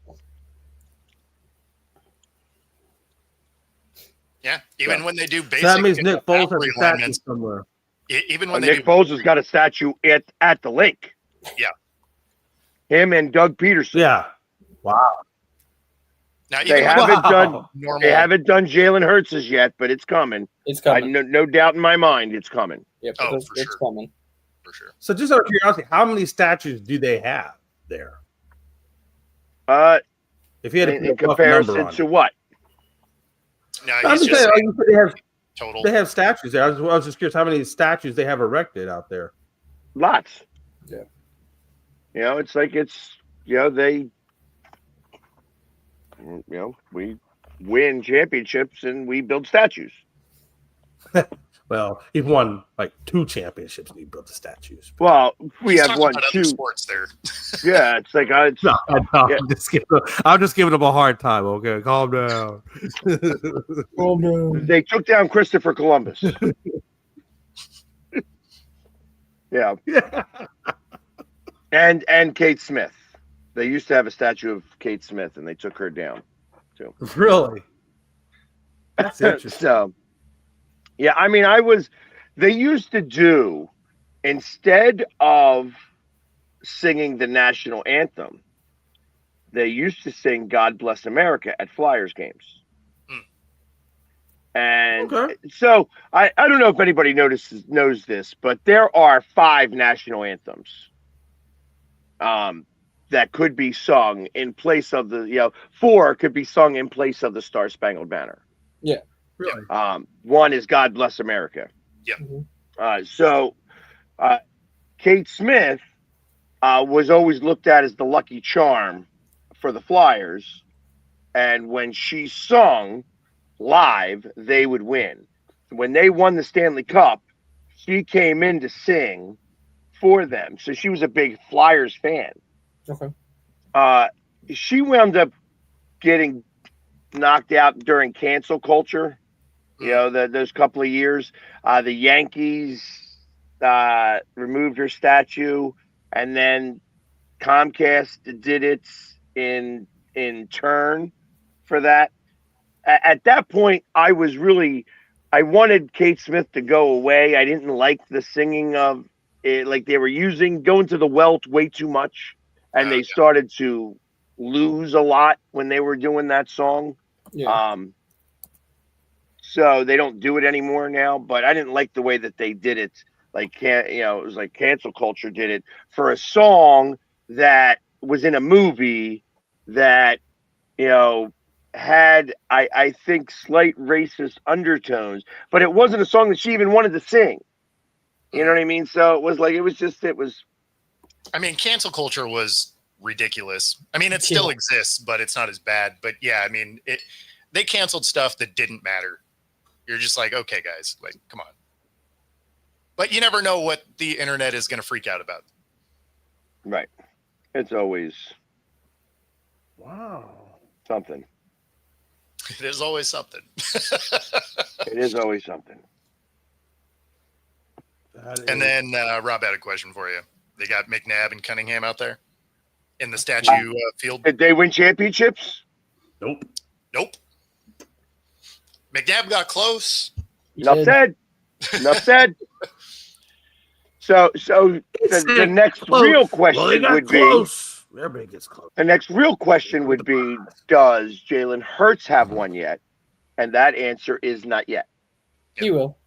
[SPEAKER 1] Yeah. Even when they do basic.
[SPEAKER 4] That means Nick Foles has a statue somewhere.
[SPEAKER 1] Even when
[SPEAKER 2] Nick Foles has got a statue at the lake.
[SPEAKER 1] Yeah.
[SPEAKER 2] Him and Doug Peterson.
[SPEAKER 4] Yeah. Wow.
[SPEAKER 1] Now,
[SPEAKER 2] they haven't done Jalen Hurts's yet, but it's coming.
[SPEAKER 3] It's coming.
[SPEAKER 2] No doubt in my mind, it's coming.
[SPEAKER 3] Yep, it's coming.
[SPEAKER 1] For sure.
[SPEAKER 4] So just out of curiosity, how many statues do they have there? If you had
[SPEAKER 2] in comparison to what?
[SPEAKER 1] No,
[SPEAKER 4] I'm just saying,
[SPEAKER 1] total.
[SPEAKER 4] They have statues there. I was just curious how many statues they have erected out there.
[SPEAKER 2] Lots.
[SPEAKER 3] Yeah.
[SPEAKER 2] It's like we win championships and we build statues.
[SPEAKER 4] Well, he won like 2 championships and he built the statues.
[SPEAKER 2] Well, we
[SPEAKER 1] He's
[SPEAKER 2] have
[SPEAKER 1] talking
[SPEAKER 2] one,
[SPEAKER 1] about other
[SPEAKER 2] 2.
[SPEAKER 1] sports there.
[SPEAKER 2] Yeah, it's like
[SPEAKER 4] No,
[SPEAKER 2] yeah.
[SPEAKER 4] I'm just giving him a hard time. Okay, calm down.
[SPEAKER 2] They took down Christopher Columbus. Yeah,
[SPEAKER 4] Yeah.
[SPEAKER 2] and Kate Smith. They used to have a statue of Kate Smith, and they took her down too.
[SPEAKER 4] Really? That's interesting.
[SPEAKER 2] So, yeah, I mean, they used to do, instead of singing the national anthem, they used to sing God Bless America at Flyers games. And
[SPEAKER 4] Okay.
[SPEAKER 2] so I don't know if anybody knows this, but there are 5 national anthems that could be sung in place of the 4 could be sung in place of the Star Spangled Banner.
[SPEAKER 3] Yeah.
[SPEAKER 4] Really?
[SPEAKER 2] One is God Bless America.
[SPEAKER 1] Yeah.
[SPEAKER 2] So Kate Smith was always looked at as the lucky charm for the Flyers, and when she sung live, they would win. When they won the Stanley Cup, she came in to sing for them, so she was a big Flyers fan.
[SPEAKER 3] Okay.
[SPEAKER 2] She wound up getting knocked out during cancel culture. Those couple of years, the Yankees removed her statue, and then Comcast did it in turn for that. At that point, I wanted Kate Smith to go away. I didn't like the singing of it, like they were going to the welt way too much, and they started to lose a lot when they were doing that song.
[SPEAKER 3] Yeah.
[SPEAKER 2] So they don't do it anymore now, but I didn't like the way that they did it. Like, it was like cancel culture did it for a song that was in a movie that, had, I think, slight racist undertones, but it wasn't a song that she even wanted to sing. You know what I mean? So it was like,
[SPEAKER 1] I mean, cancel culture was ridiculous. I mean, it still exists, but it's not as bad. But yeah, I mean, they canceled stuff that didn't matter. You're just like, okay, guys, like, come on. But you never know what the internet is going to freak out about.
[SPEAKER 2] Right. It's always something.
[SPEAKER 1] It is always something.
[SPEAKER 2] It is always something.
[SPEAKER 1] And then Rob had a question for you. They got McNabb and Cunningham out there in the statue field.
[SPEAKER 2] Did they win championships?
[SPEAKER 4] Nope.
[SPEAKER 1] McNabb got close.
[SPEAKER 2] Enough said. So the next real question would be.
[SPEAKER 4] Everybody gets close.
[SPEAKER 2] The next real question would be, does Jalen Hurts have one yet? And that answer is not yet.
[SPEAKER 3] He will.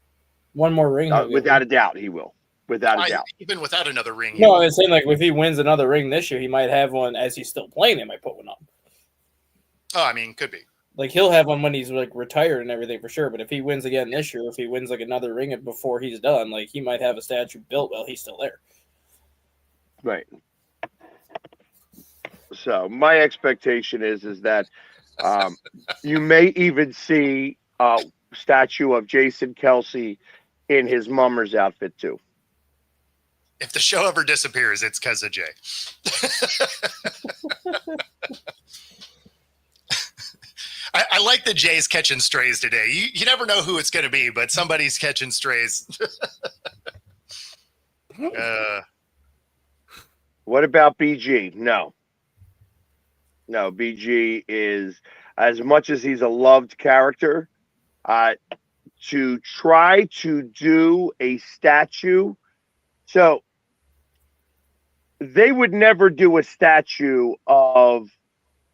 [SPEAKER 3] One more ring.
[SPEAKER 2] Without a doubt, he will. Without a doubt.
[SPEAKER 1] Even without another ring.
[SPEAKER 3] No, I'm saying, like, if he wins another ring this year, he might have one as he's still playing. They might put one up.
[SPEAKER 1] Oh, I mean, could be.
[SPEAKER 3] Like, he'll have one when he's, like, retired and everything for sure. But if he wins again this year, if he wins, like, another ring before he's done, like, he might have a statue built while he's still there.
[SPEAKER 2] Right. So my expectation is that you may even see a statue of Jason Kelsey in his mummer's outfit too.
[SPEAKER 1] If the show ever disappears, it's because of Jay. I like the Jay's catching strays today. You never know who it's going to be, but somebody's catching strays.
[SPEAKER 2] What about BG? No, BG is, as much as he's a loved character, to try to do a statue. So they would never do a statue of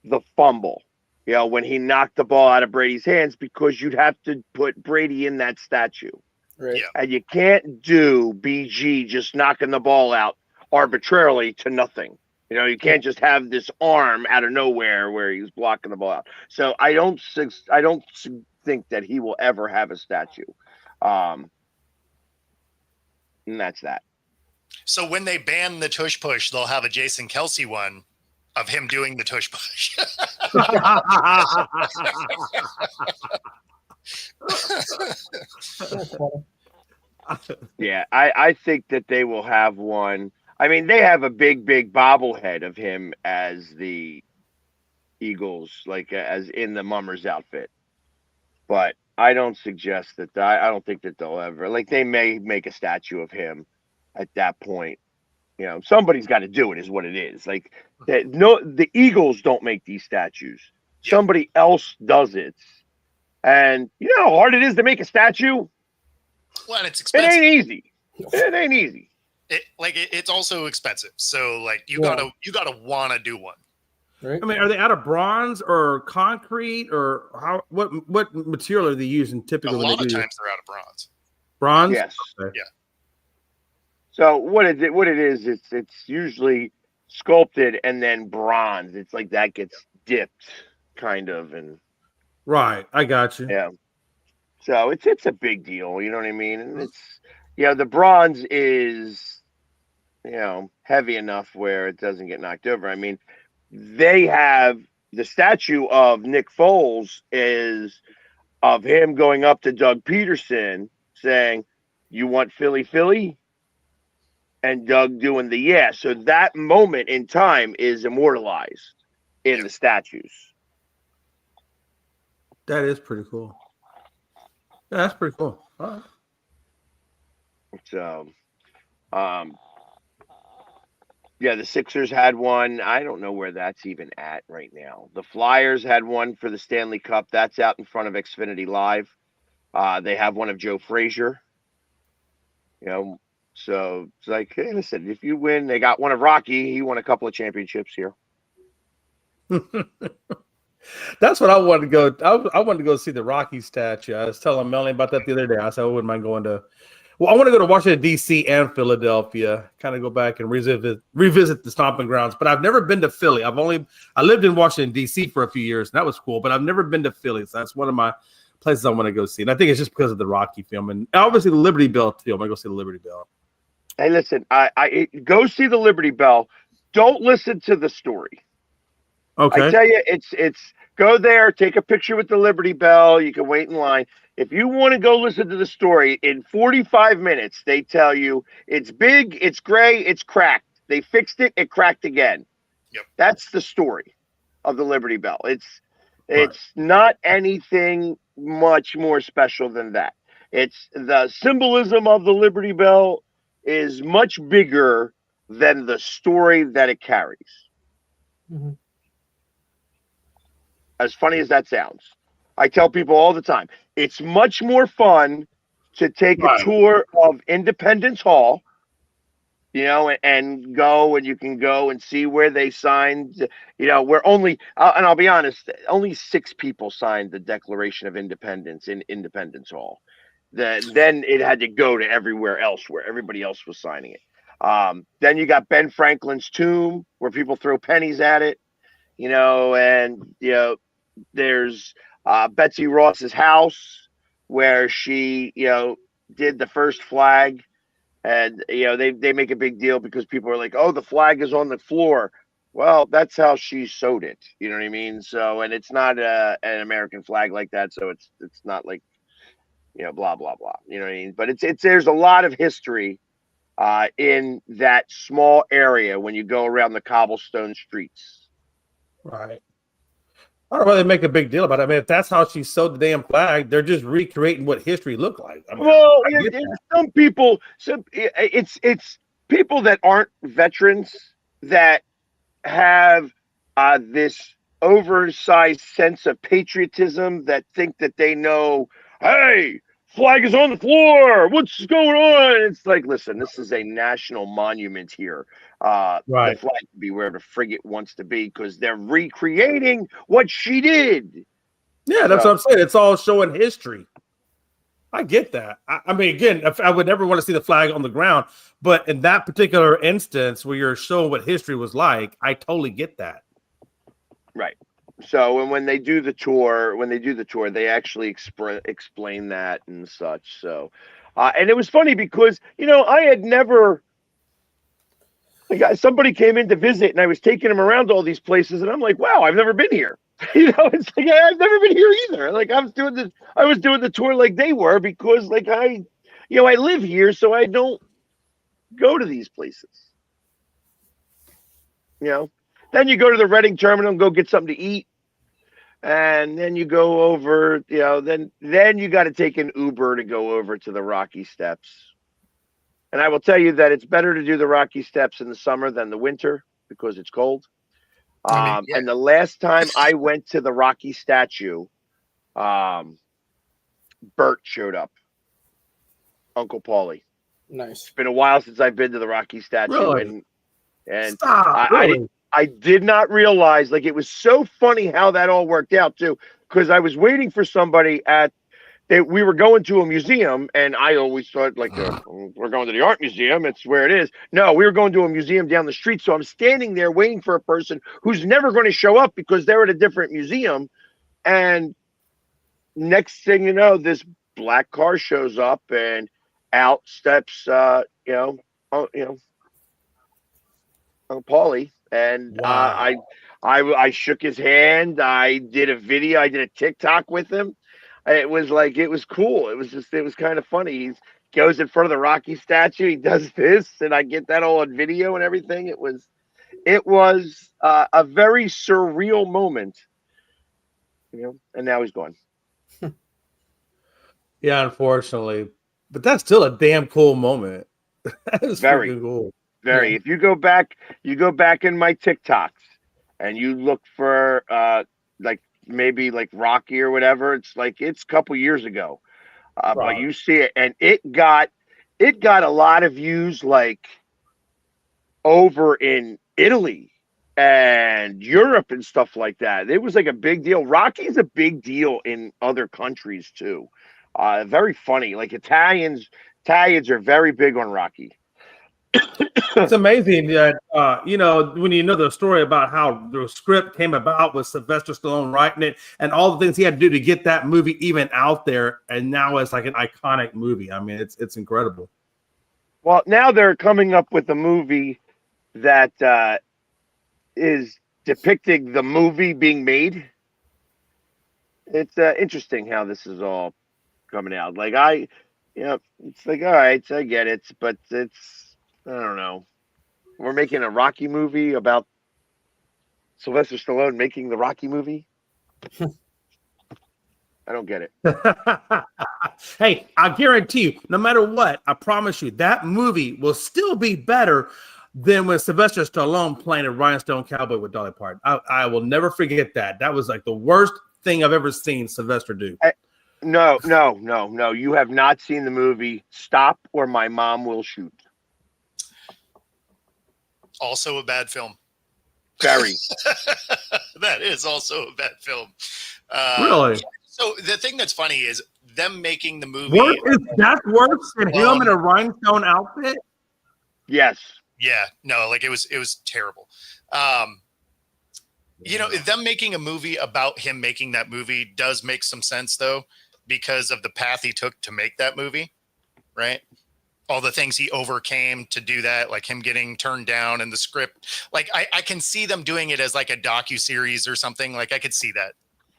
[SPEAKER 2] the fumble, when he knocked the ball out of Brady's hands, because you'd have to put Brady in that statue.
[SPEAKER 3] Right.
[SPEAKER 1] Yeah.
[SPEAKER 2] And you can't do BG just knocking the ball out arbitrarily to nothing. You can't just have this arm out of nowhere where he's blocking the ball out. So I don't think that he will ever have a statue. And that's that.
[SPEAKER 1] So when they ban the tush push, they'll have a Jason Kelsey one of him doing the tush push.
[SPEAKER 2] Yeah, I think that they will have one. I mean, they have a big bobblehead of him as the Eagles, like as in the Mummers outfit. But I don't suggest that. I don't think that they'll ever like. They may make a statue of him at that point. You know, somebody's got to do it. Is what it is. Like that. No, the Eagles don't make these statues.
[SPEAKER 1] Yeah.
[SPEAKER 2] Somebody else does it. And you know how hard it is to make a statue.
[SPEAKER 1] Well, and it's
[SPEAKER 2] It
[SPEAKER 1] expensive.
[SPEAKER 2] ain't easy. It ain't easy.
[SPEAKER 1] It's also expensive. So like you
[SPEAKER 3] Yeah.
[SPEAKER 1] gotta want to do one.
[SPEAKER 3] Right?
[SPEAKER 4] I mean, are they out of bronze or concrete or how? What material are they using
[SPEAKER 1] A
[SPEAKER 4] typically? when
[SPEAKER 1] lot
[SPEAKER 4] they
[SPEAKER 1] of
[SPEAKER 4] do
[SPEAKER 1] times they're out of bronze.
[SPEAKER 4] bronze.
[SPEAKER 2] Yes.
[SPEAKER 4] Okay.
[SPEAKER 1] Yeah.
[SPEAKER 2] So what it is, it's usually sculpted and then bronze. It's like that gets dipped, kind of, and
[SPEAKER 4] Right. I got you.
[SPEAKER 2] yeah. So it's a big deal. You know what I mean? And it's the bronze is heavy enough where it doesn't get knocked over. I mean, they have the statue of Nick Foles is of him going up to Doug Peterson saying, "You want Philly, Philly?" And Doug doing the yeah. So that moment in time is immortalized in the statues.
[SPEAKER 4] That is pretty cool. Yeah, that's pretty cool. All right.
[SPEAKER 2] So, yeah, the Sixers had one. I don't know where that's even at right now. The Flyers had one for the Stanley Cup. That's out in front of Xfinity Live. They have one of Joe Frazier. So it's like, hey, listen, if you win, they got one of Rocky. He won a couple of championships here.
[SPEAKER 4] That's what I wanted to go. I wanted to go see the Rocky statue. I was telling Melanie about that the other day. I said I wouldn't mind going to. Well, I want to go to Washington D.C. and Philadelphia. Kind of go back and revisit the stomping grounds. But I've never been to Philly. I lived in Washington D.C. for a few years, and that was cool. But I've never been to Philly. So that's one of my places I want to go see. And I think it's just because of the Rocky film and obviously the Liberty Bell film. I go see the Liberty Bell.
[SPEAKER 2] Hey, listen, I go see the Liberty Bell. Don't listen to the story.
[SPEAKER 4] Okay.
[SPEAKER 2] I tell you, it's go there, take a picture with the Liberty Bell. You can wait in line. If you want to go listen to the story, in 45 minutes, they tell you it's big, it's gray, it's cracked. They fixed it, it cracked again.
[SPEAKER 1] Yep.
[SPEAKER 2] That's the story of the Liberty Bell. It's not anything much more special than that. It's the symbolism of the Liberty Bell is much bigger than the story that it carries.
[SPEAKER 3] Mhm.
[SPEAKER 2] As funny as that sounds, I tell people all the time, it's much more fun to take a tour of Independence Hall, and go and you can go and see where they signed, where only, and I'll be honest, only 6 people signed the Declaration of Independence in Independence Hall. Then it had to go to everywhere else where everybody else was signing it. Then you got Ben Franklin's tomb where people throw pennies at it, and, there's Betsy Ross's house where she, did the first flag. And, they make a big deal because people are like, oh, the flag is on the floor. Well, that's how she sewed it. You know what I mean? So, and it's not an American flag like that. So it's not like, blah, blah, blah. You know what I mean? But there's a lot of history in that small area when you go around the cobblestone streets.
[SPEAKER 4] Right. I don't really make a big deal about it. I mean, if that's how she sewed the damn flag, they're just recreating what history looked like. I mean,
[SPEAKER 2] Well, some people, it's people that aren't veterans that have this oversized sense of patriotism that think that they know, hey, flag is on the floor. What's going on? It's like, listen, this is a national monument here. The flag can be wherever the frigate wants to be because they're recreating what she did.
[SPEAKER 4] Yeah, that's what I'm saying. It's all showing history. I get that. I mean, again, I would never want to see the flag on the ground, but in that particular instance where you're showing what history was like, I totally get that.
[SPEAKER 2] Right. So, and when they do the tour, they actually explain that and such. So, and it was funny because, I had never, somebody came in to visit and I was taking them around all these places and I'm like, wow, I've never been here. It's like, I've never been here either. Like I was doing the tour like they were because like I live here, so I don't go to these places. Then you go to the Reading terminal and go get something to eat. And then you go over, then you got to take an Uber to go over to the Rocky Steps. And I will tell you that it's better to do the Rocky Steps in the summer than the winter because it's cold. And the last time I went to the Rocky statue, Bert showed up. Uncle Paulie.
[SPEAKER 3] Nice.
[SPEAKER 2] It's been a while since I've been to the Rocky statue.
[SPEAKER 4] Really?
[SPEAKER 2] And
[SPEAKER 4] Stop, really?
[SPEAKER 2] I did not realize, like, it was so funny how that all worked out too, because I was waiting for somebody we were going to a museum, and I always thought, like, we're going to the art museum. It's where it is. No, we were going to a museum down the street. So I'm standing there waiting for a person who's never going to show up because they're at a different museum. And next thing you know, this black car shows up, and out steps, Paulie. And
[SPEAKER 4] Wow.
[SPEAKER 2] I shook his hand. I did a video. I did a TikTok with him. It was cool. It was kind of funny. He goes in front of the Rocky statue. He does this, and I get that all on video and everything. It was a very surreal moment, and now he's gone.
[SPEAKER 4] Yeah, unfortunately, but that's still a damn cool moment. That is
[SPEAKER 2] Very
[SPEAKER 4] freaking cool.
[SPEAKER 2] Very.
[SPEAKER 3] Yeah.
[SPEAKER 2] If you go back in my TikToks and you look for maybe like Rocky or whatever, it's a couple years ago. But
[SPEAKER 4] Right.
[SPEAKER 2] you see it, and it got a lot of views like over in Italy and Europe and stuff like that. It was like a big deal. Rocky's a big deal in other countries too. Very funny. Like Italians are very big on Rocky.
[SPEAKER 4] It's amazing that when you know the story about how the script came about with Sylvester Stallone writing it and all the things he had to do to get that movie even out there, and now it's like an iconic movie. I mean, it's incredible.
[SPEAKER 2] Well, now they're coming up with a movie that is depicting the movie being made. It's interesting how this is all coming out. Like it's like, all right, I get it, but I don't know. We're making a Rocky movie about Sylvester Stallone making the Rocky movie. I don't get it.
[SPEAKER 4] Hey, I guarantee you, no matter what, I promise you, that movie will still be better than when Sylvester Stallone playing a Rhinestone Cowboy with Dolly Parton. I will never forget that. That was like the worst thing I've ever seen Sylvester do.
[SPEAKER 2] No. You have not seen the movie Stop or My Mom Will Shoot.
[SPEAKER 1] Also a bad film.
[SPEAKER 2] Very.
[SPEAKER 1] That is also a bad film.
[SPEAKER 4] Really?
[SPEAKER 1] So the thing that's funny is them making the movie.
[SPEAKER 4] That's worse than him in a rhinestone outfit?
[SPEAKER 2] Yes.
[SPEAKER 1] Yeah. No, like it was terrible. Them making a movie about him making that movie does make some sense though, because of the path he took to make that movie, right? All the things he overcame to do that, like him getting turned down in the script. Like I can see them doing it as like a docuseries or something. Like I could see that.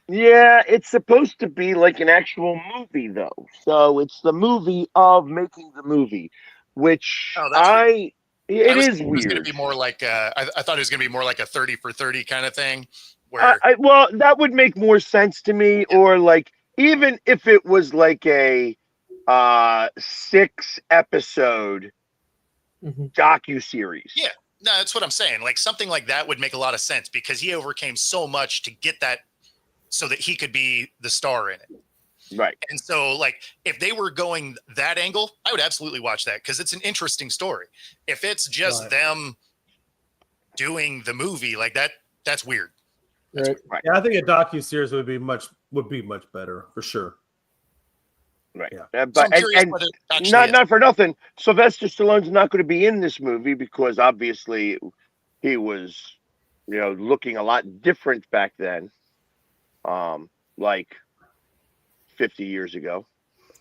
[SPEAKER 2] Yeah, it's supposed to be like an actual movie though. So it's the movie of making the movie, which it is weird. It was
[SPEAKER 1] going to be more like I thought it was going to be more like a 30 for 30 kind of thing. Where
[SPEAKER 2] well, that would make more sense to me. Yeah. Or like even if it was like a 6 episode docuseries.
[SPEAKER 1] Yeah, no, that's what I'm saying. Like something like that would make a lot of sense because he overcame so much to get that so that he could be the star in it.
[SPEAKER 2] Right.
[SPEAKER 1] And so like if they were going that angle, I would absolutely watch that because it's an interesting story. If it's just them doing the movie like that, that's weird.
[SPEAKER 3] Right.
[SPEAKER 4] Yeah, I think a docuseries would be much better for sure.
[SPEAKER 2] Right.
[SPEAKER 4] Yeah.
[SPEAKER 2] But not for nothing, Sylvester Stallone's not going to be in this movie because obviously he was, looking a lot different back then. Like 50 years ago.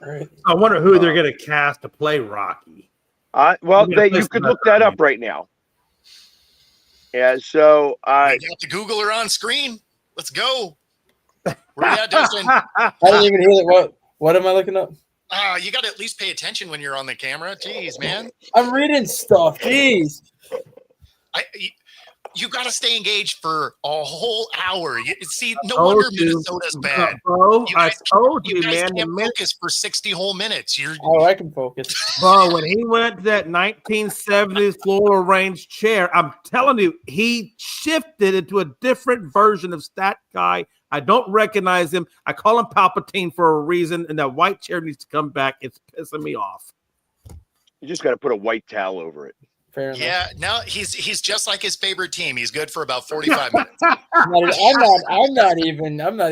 [SPEAKER 3] Right.
[SPEAKER 4] I wonder who they're going to cast to play Rocky.
[SPEAKER 2] Well, you could look that up right now. Yeah, so
[SPEAKER 1] you got the Googler on screen. Let's go. Where you at, Dustin?
[SPEAKER 3] I didn't even hear that. What am I looking up?
[SPEAKER 1] You got to at least pay attention when you're on the camera. Jeez, man.
[SPEAKER 3] I'm reading stuff. Jeez.
[SPEAKER 1] You got to stay engaged for a whole hour. See, no
[SPEAKER 4] Told
[SPEAKER 1] wonder
[SPEAKER 4] you.
[SPEAKER 1] Minnesota's bad.
[SPEAKER 4] Bro,
[SPEAKER 1] You
[SPEAKER 4] I
[SPEAKER 1] guys,
[SPEAKER 4] told
[SPEAKER 1] you
[SPEAKER 4] you,
[SPEAKER 1] guys
[SPEAKER 4] man.
[SPEAKER 1] can't focus for 60 whole minutes.
[SPEAKER 3] Oh, I can focus.
[SPEAKER 4] Bro, when he went to that 1970s floral range chair, I'm telling you, he shifted into a different version of Stat Guy. I don't recognize him. I call him Palpatine for a reason, and that white chair needs to come back. It's pissing me off.
[SPEAKER 2] You just got to put a white towel over it.
[SPEAKER 3] Fair enough.
[SPEAKER 1] Yeah, no, he's just like his favorite team. He's good for about 45 minutes.
[SPEAKER 3] I'm not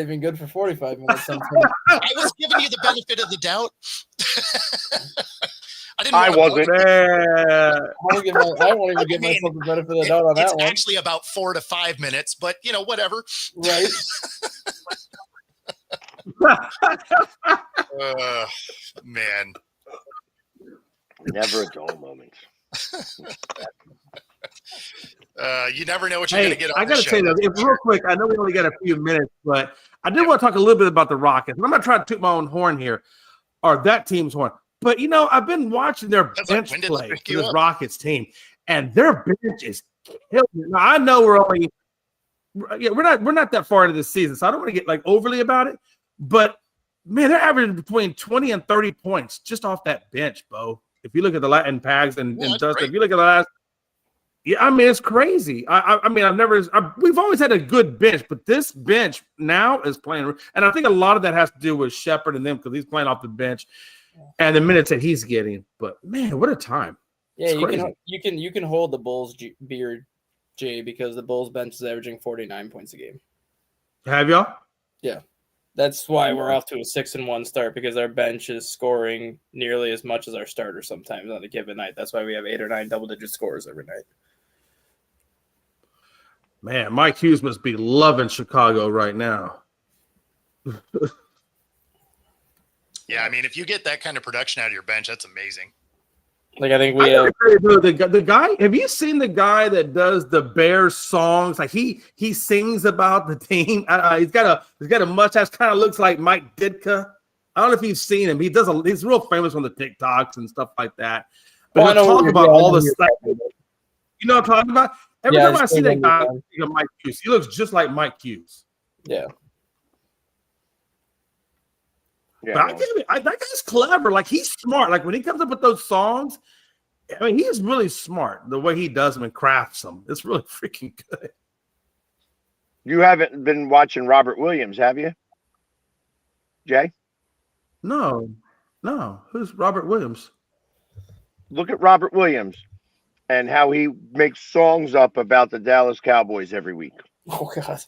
[SPEAKER 3] even good for 45 minutes sometimes.
[SPEAKER 1] I was giving you the benefit of the doubt.
[SPEAKER 2] I wasn't.
[SPEAKER 3] I won't even give myself the benefit of the doubt on that one.
[SPEAKER 1] It's actually about 4 to 5 minutes, but whatever.
[SPEAKER 3] Right.
[SPEAKER 1] Man.
[SPEAKER 2] Never a dull moment.
[SPEAKER 1] You never know what you're going to get on
[SPEAKER 4] I got to
[SPEAKER 1] show.
[SPEAKER 4] say that real quick. I know we only got a few minutes, but I did want to talk a little bit about the Rockets. And I'm not trying to toot my own horn here, or that team's horn. But I've been watching their bench play for this Rockets team, and their bench is killing it. Now, I know we're not that far into the season, so I don't want to get overly about it. But man, they're averaging between 20 and 30 points just off that bench, Bo. If you look at the Latin Pags and Dustin, if you look at the last, it's crazy. We've always had a good bench, but this bench now is playing, and I think a lot of that has to do with Shepherd and them because he's playing off the bench, and the minutes that he's getting. But man, what a time!
[SPEAKER 3] Yeah, you can hold the Bulls beer, Jay, because the Bulls bench is averaging 49 points a game.
[SPEAKER 4] Have y'all?
[SPEAKER 3] Yeah. That's why we're off to a 6-1 start, because our bench is scoring nearly as much as our starter sometimes on a given night. That's why we have 8 or 9 double-digit scores every night.
[SPEAKER 4] Man, Mike Hughes must be loving Chicago right now.
[SPEAKER 1] Yeah, I mean, if you get that kind of production out of your bench, that's amazing.
[SPEAKER 3] I think we
[SPEAKER 4] the guy. Have you seen the guy that does the Bears songs? He sings about the team. He's got a mustache, kind of looks like Mike Ditka. I don't know if you've seen him. He's real famous on the TikToks and stuff like that. But he'll talk about all the stuff. You know what I'm talking about? Every time I see that guy, I think of Mike Hughes. He looks just like Mike Hughes.
[SPEAKER 3] Yeah.
[SPEAKER 4] Yeah, but that guy's clever. He's smart. When he comes up with those songs, he's really smart. The way he does them and crafts them, it's really freaking good.
[SPEAKER 2] You haven't been watching Robert Williams, have you, Jay?
[SPEAKER 4] No. Who's Robert Williams?
[SPEAKER 2] Look at Robert Williams and how he makes songs up about the Dallas Cowboys every week.
[SPEAKER 3] Oh God.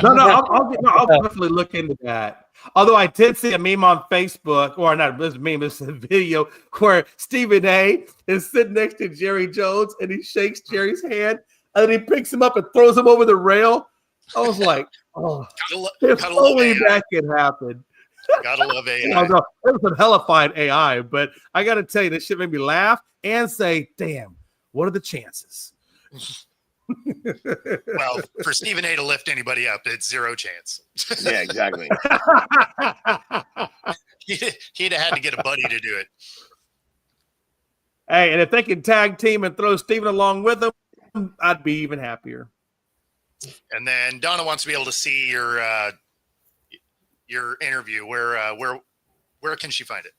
[SPEAKER 4] I'll definitely look into that. Although I did see a meme on Facebook, or not this meme, it's a video where Stephen A is sitting next to Jerry Jones and he shakes Jerry's hand and then he picks him up and throws him over the rail. I was like, oh, if only that could happen.
[SPEAKER 1] Gotta love AI.
[SPEAKER 4] No, it was some hellified AI, but I got to tell you, this shit made me laugh and say, damn, what are the chances?
[SPEAKER 1] Well, for Stephen A to lift anybody up, it's zero chance.
[SPEAKER 2] Yeah, exactly.
[SPEAKER 1] He'd have had to get a buddy to do it.
[SPEAKER 4] Hey, and if they can tag team and throw Stephen along with them, I'd be even happier.
[SPEAKER 1] And then Donna wants to be able to see your interview. Where can she find it?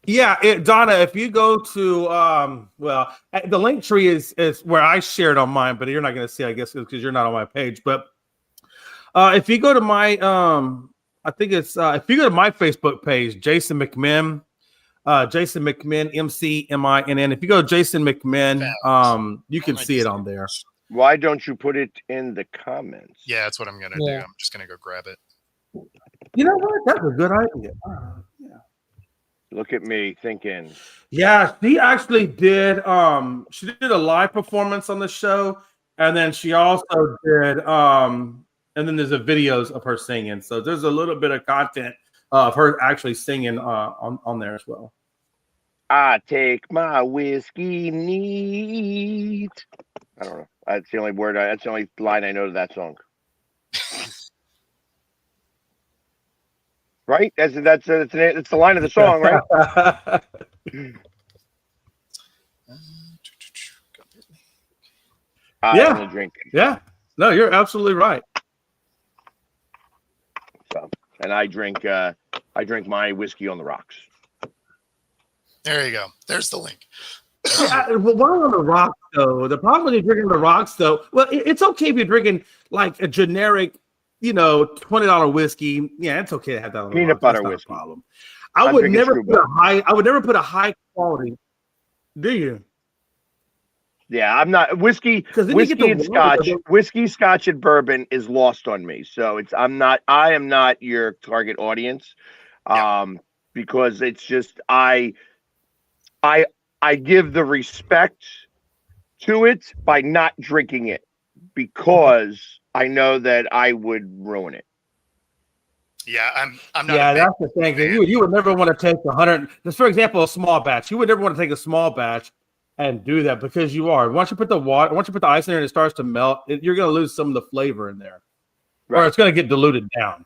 [SPEAKER 4] Yeah, Donna, if you go to the link tree is where I shared on mine, but you're not going to see, I guess, because you're not on my page. But if you go to my, I think it's if you go to my Facebook page, Jason McMinn, MCMINN. If you go to Jason McMinn, you can see it on there.
[SPEAKER 2] Why don't you put it in the comments?
[SPEAKER 1] Yeah, that's what I'm going to do. I'm just going to go grab it.
[SPEAKER 4] You know what? That's a good idea. Yeah.
[SPEAKER 2] Look at me thinking.
[SPEAKER 4] Yeah, she actually did. She did a live performance on the show, and then she also did. And then there's a videos of her singing. So there's a little bit of content of her actually singing on there as well.
[SPEAKER 2] I take my whiskey neat. I don't know. That's the only word. That's the only line I know to that song. right? That's the line of the song, right? I only drink.
[SPEAKER 4] Yeah. No, you're absolutely right.
[SPEAKER 2] So, and I drink my whiskey on the rocks.
[SPEAKER 1] There you go. There's the link.
[SPEAKER 4] Well, while on the rocks, though, the problem when you're drinking the rocks, though, well, it's okay if you're drinking like a generic, $20 whiskey. Yeah, it's okay to have that on the
[SPEAKER 2] Peanut
[SPEAKER 4] rocks.
[SPEAKER 2] butter
[SPEAKER 4] That's not
[SPEAKER 2] whiskey.
[SPEAKER 4] a problem. I would never put a high quality. Do you?
[SPEAKER 2] Yeah, I'm not whiskey and scotch. Whiskey, scotch, and bourbon is lost on me. So I am not your target audience. Because it's just I give the respect to it by not drinking it because I know that I would ruin it.
[SPEAKER 1] Yeah, I'm not.
[SPEAKER 4] Yeah, that's the thing. You would never want to take 100. Just for example, a small batch. You would never want to take a small batch and do that because once you put the ice in there and it starts to melt, you're going to lose some of the flavor in there, or it's going to get diluted down.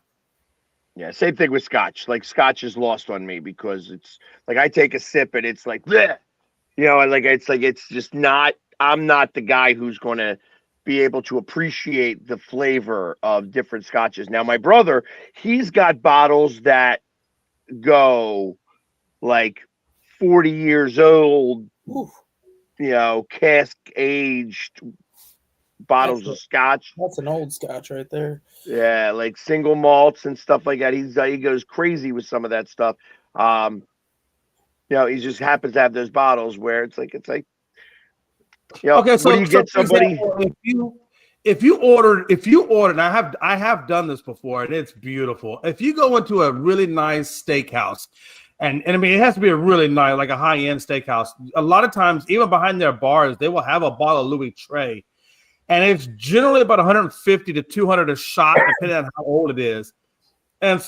[SPEAKER 2] Yeah, same thing with scotch. Like scotch is lost on me because it's like I take a sip and it's like, bleh. It's just not. I'm not the guy who's going to be able to appreciate the flavor of different scotches. Now, my brother, he's got bottles that go like 40 years old. Oof. Cask aged bottles of scotch.
[SPEAKER 3] That's an old scotch right there.
[SPEAKER 2] Yeah, like single malts and stuff like that. He goes crazy with some of that stuff. He just happens to have those bottles where it's like okay. So what do you get somebody?
[SPEAKER 4] If you order, and I have done this before, and it's beautiful. If you go into a really nice steakhouse. And I mean, it has to be a really nice, like a high-end steakhouse. A lot of times, even behind their bars, they will have a bottle of Louis Trey. And it's generally about 150 to 200 a shot, depending on how old it is. And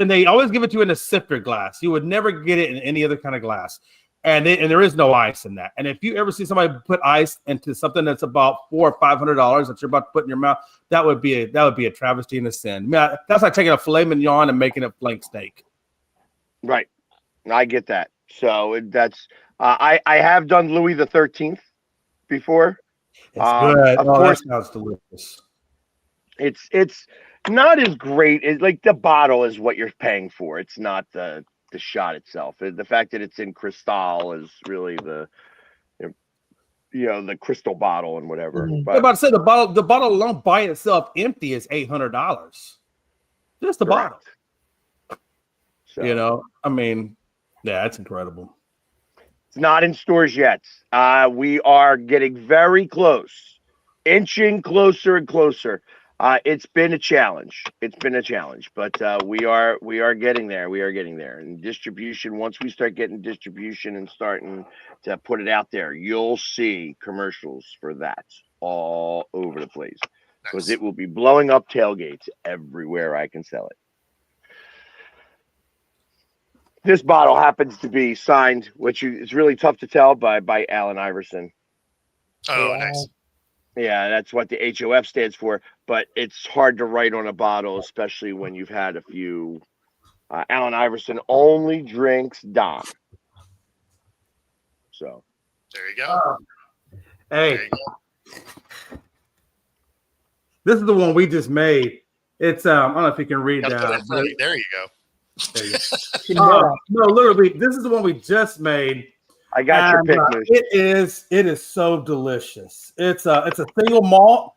[SPEAKER 4] they always give it to you in a sifter glass. You would never get it in any other kind of glass. And there is no ice in that. And if you ever see somebody put ice into something that's about $400 or $500 that you're about to put in your mouth, that would be a travesty and a sin. I mean, that's like taking a filet mignon and making it flank steak.
[SPEAKER 2] Right. I get that. So that's I have done Louis the 13th before.
[SPEAKER 4] It's good. Of course, that sounds delicious.
[SPEAKER 2] It's not as great as like the bottle is what you're paying for. It's not the shot itself. The fact that it's in Cristal is really the crystal bottle and whatever.
[SPEAKER 4] Mm-hmm. But I'm about to say the bottle alone by itself empty is $800. Just the bottle. So. I mean. Yeah, that's incredible.
[SPEAKER 2] It's not in stores yet. We are getting very close, inching closer and closer. It's been a challenge. But we are getting there. We are getting there. And distribution, once we start getting distribution and starting to put it out there, you'll see commercials for that all over the place because it will be blowing up tailgates everywhere I can sell it. This bottle happens to be signed, which is really tough to tell, by Allen Iverson.
[SPEAKER 1] Oh, nice.
[SPEAKER 2] Yeah, that's what the HOF stands for, but it's hard to write on a bottle, especially when you've had a few. Allen Iverson only drinks Dom. So.
[SPEAKER 1] There you go.
[SPEAKER 4] Hey. This is the one we just made. It's, I don't know if you can read that.
[SPEAKER 1] There you go.
[SPEAKER 4] No, literally, this is the one we just made.
[SPEAKER 2] I got your pick.
[SPEAKER 4] It is so delicious. It's a single malt,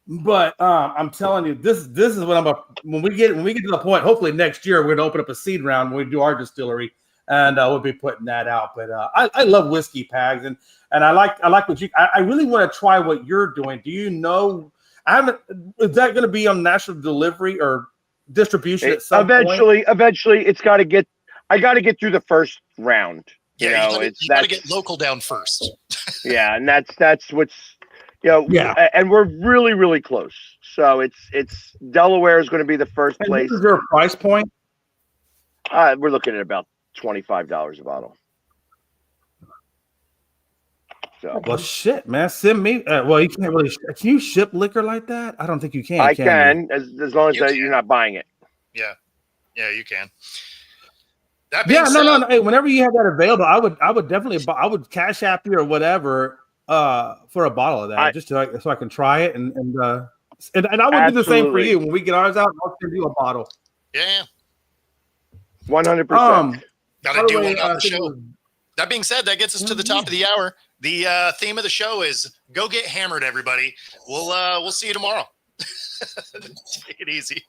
[SPEAKER 4] but I'm telling you, this is what when we get to the point. Hopefully next year we're gonna open up a seed round when we do our distillery, and we'll be putting that out. But I love whiskey, Pags, and I like what you. I really want to try what you're doing. Do you know? Is that going to be on national delivery or distribution at some point?
[SPEAKER 2] Eventually it's got to get. I got to get through the first round.
[SPEAKER 1] You got to get local down first.
[SPEAKER 2] Yeah, and that's what's and we're really, really close. So it's Delaware is going to be the first place.
[SPEAKER 4] Is there a price point?
[SPEAKER 2] We're looking at about $25 a bottle. So
[SPEAKER 4] well, shit, man, send me. Well, you can't really. Can you ship liquor like that? I don't think you can.
[SPEAKER 2] I can as long as you're not buying it.
[SPEAKER 1] Yeah. Yeah, you can. That being
[SPEAKER 4] Yeah,
[SPEAKER 1] said,
[SPEAKER 4] no. Hey, whenever you have that available, I would definitely I would cash app you or whatever for a bottle of that just to, so I can try it and I would do the same for
[SPEAKER 2] Absolutely.
[SPEAKER 4] you when we get ours out. I'll send you a bottle.
[SPEAKER 1] Yeah.
[SPEAKER 2] 100%.
[SPEAKER 1] Got
[SPEAKER 4] by
[SPEAKER 1] to
[SPEAKER 4] the
[SPEAKER 1] do
[SPEAKER 4] way,
[SPEAKER 1] one on
[SPEAKER 4] I
[SPEAKER 1] the
[SPEAKER 4] think it
[SPEAKER 1] show.
[SPEAKER 4] was-
[SPEAKER 1] That being said, that gets us to the top of the hour. The theme of the show is "Go get hammered, everybody." We'll see you tomorrow. Take it easy.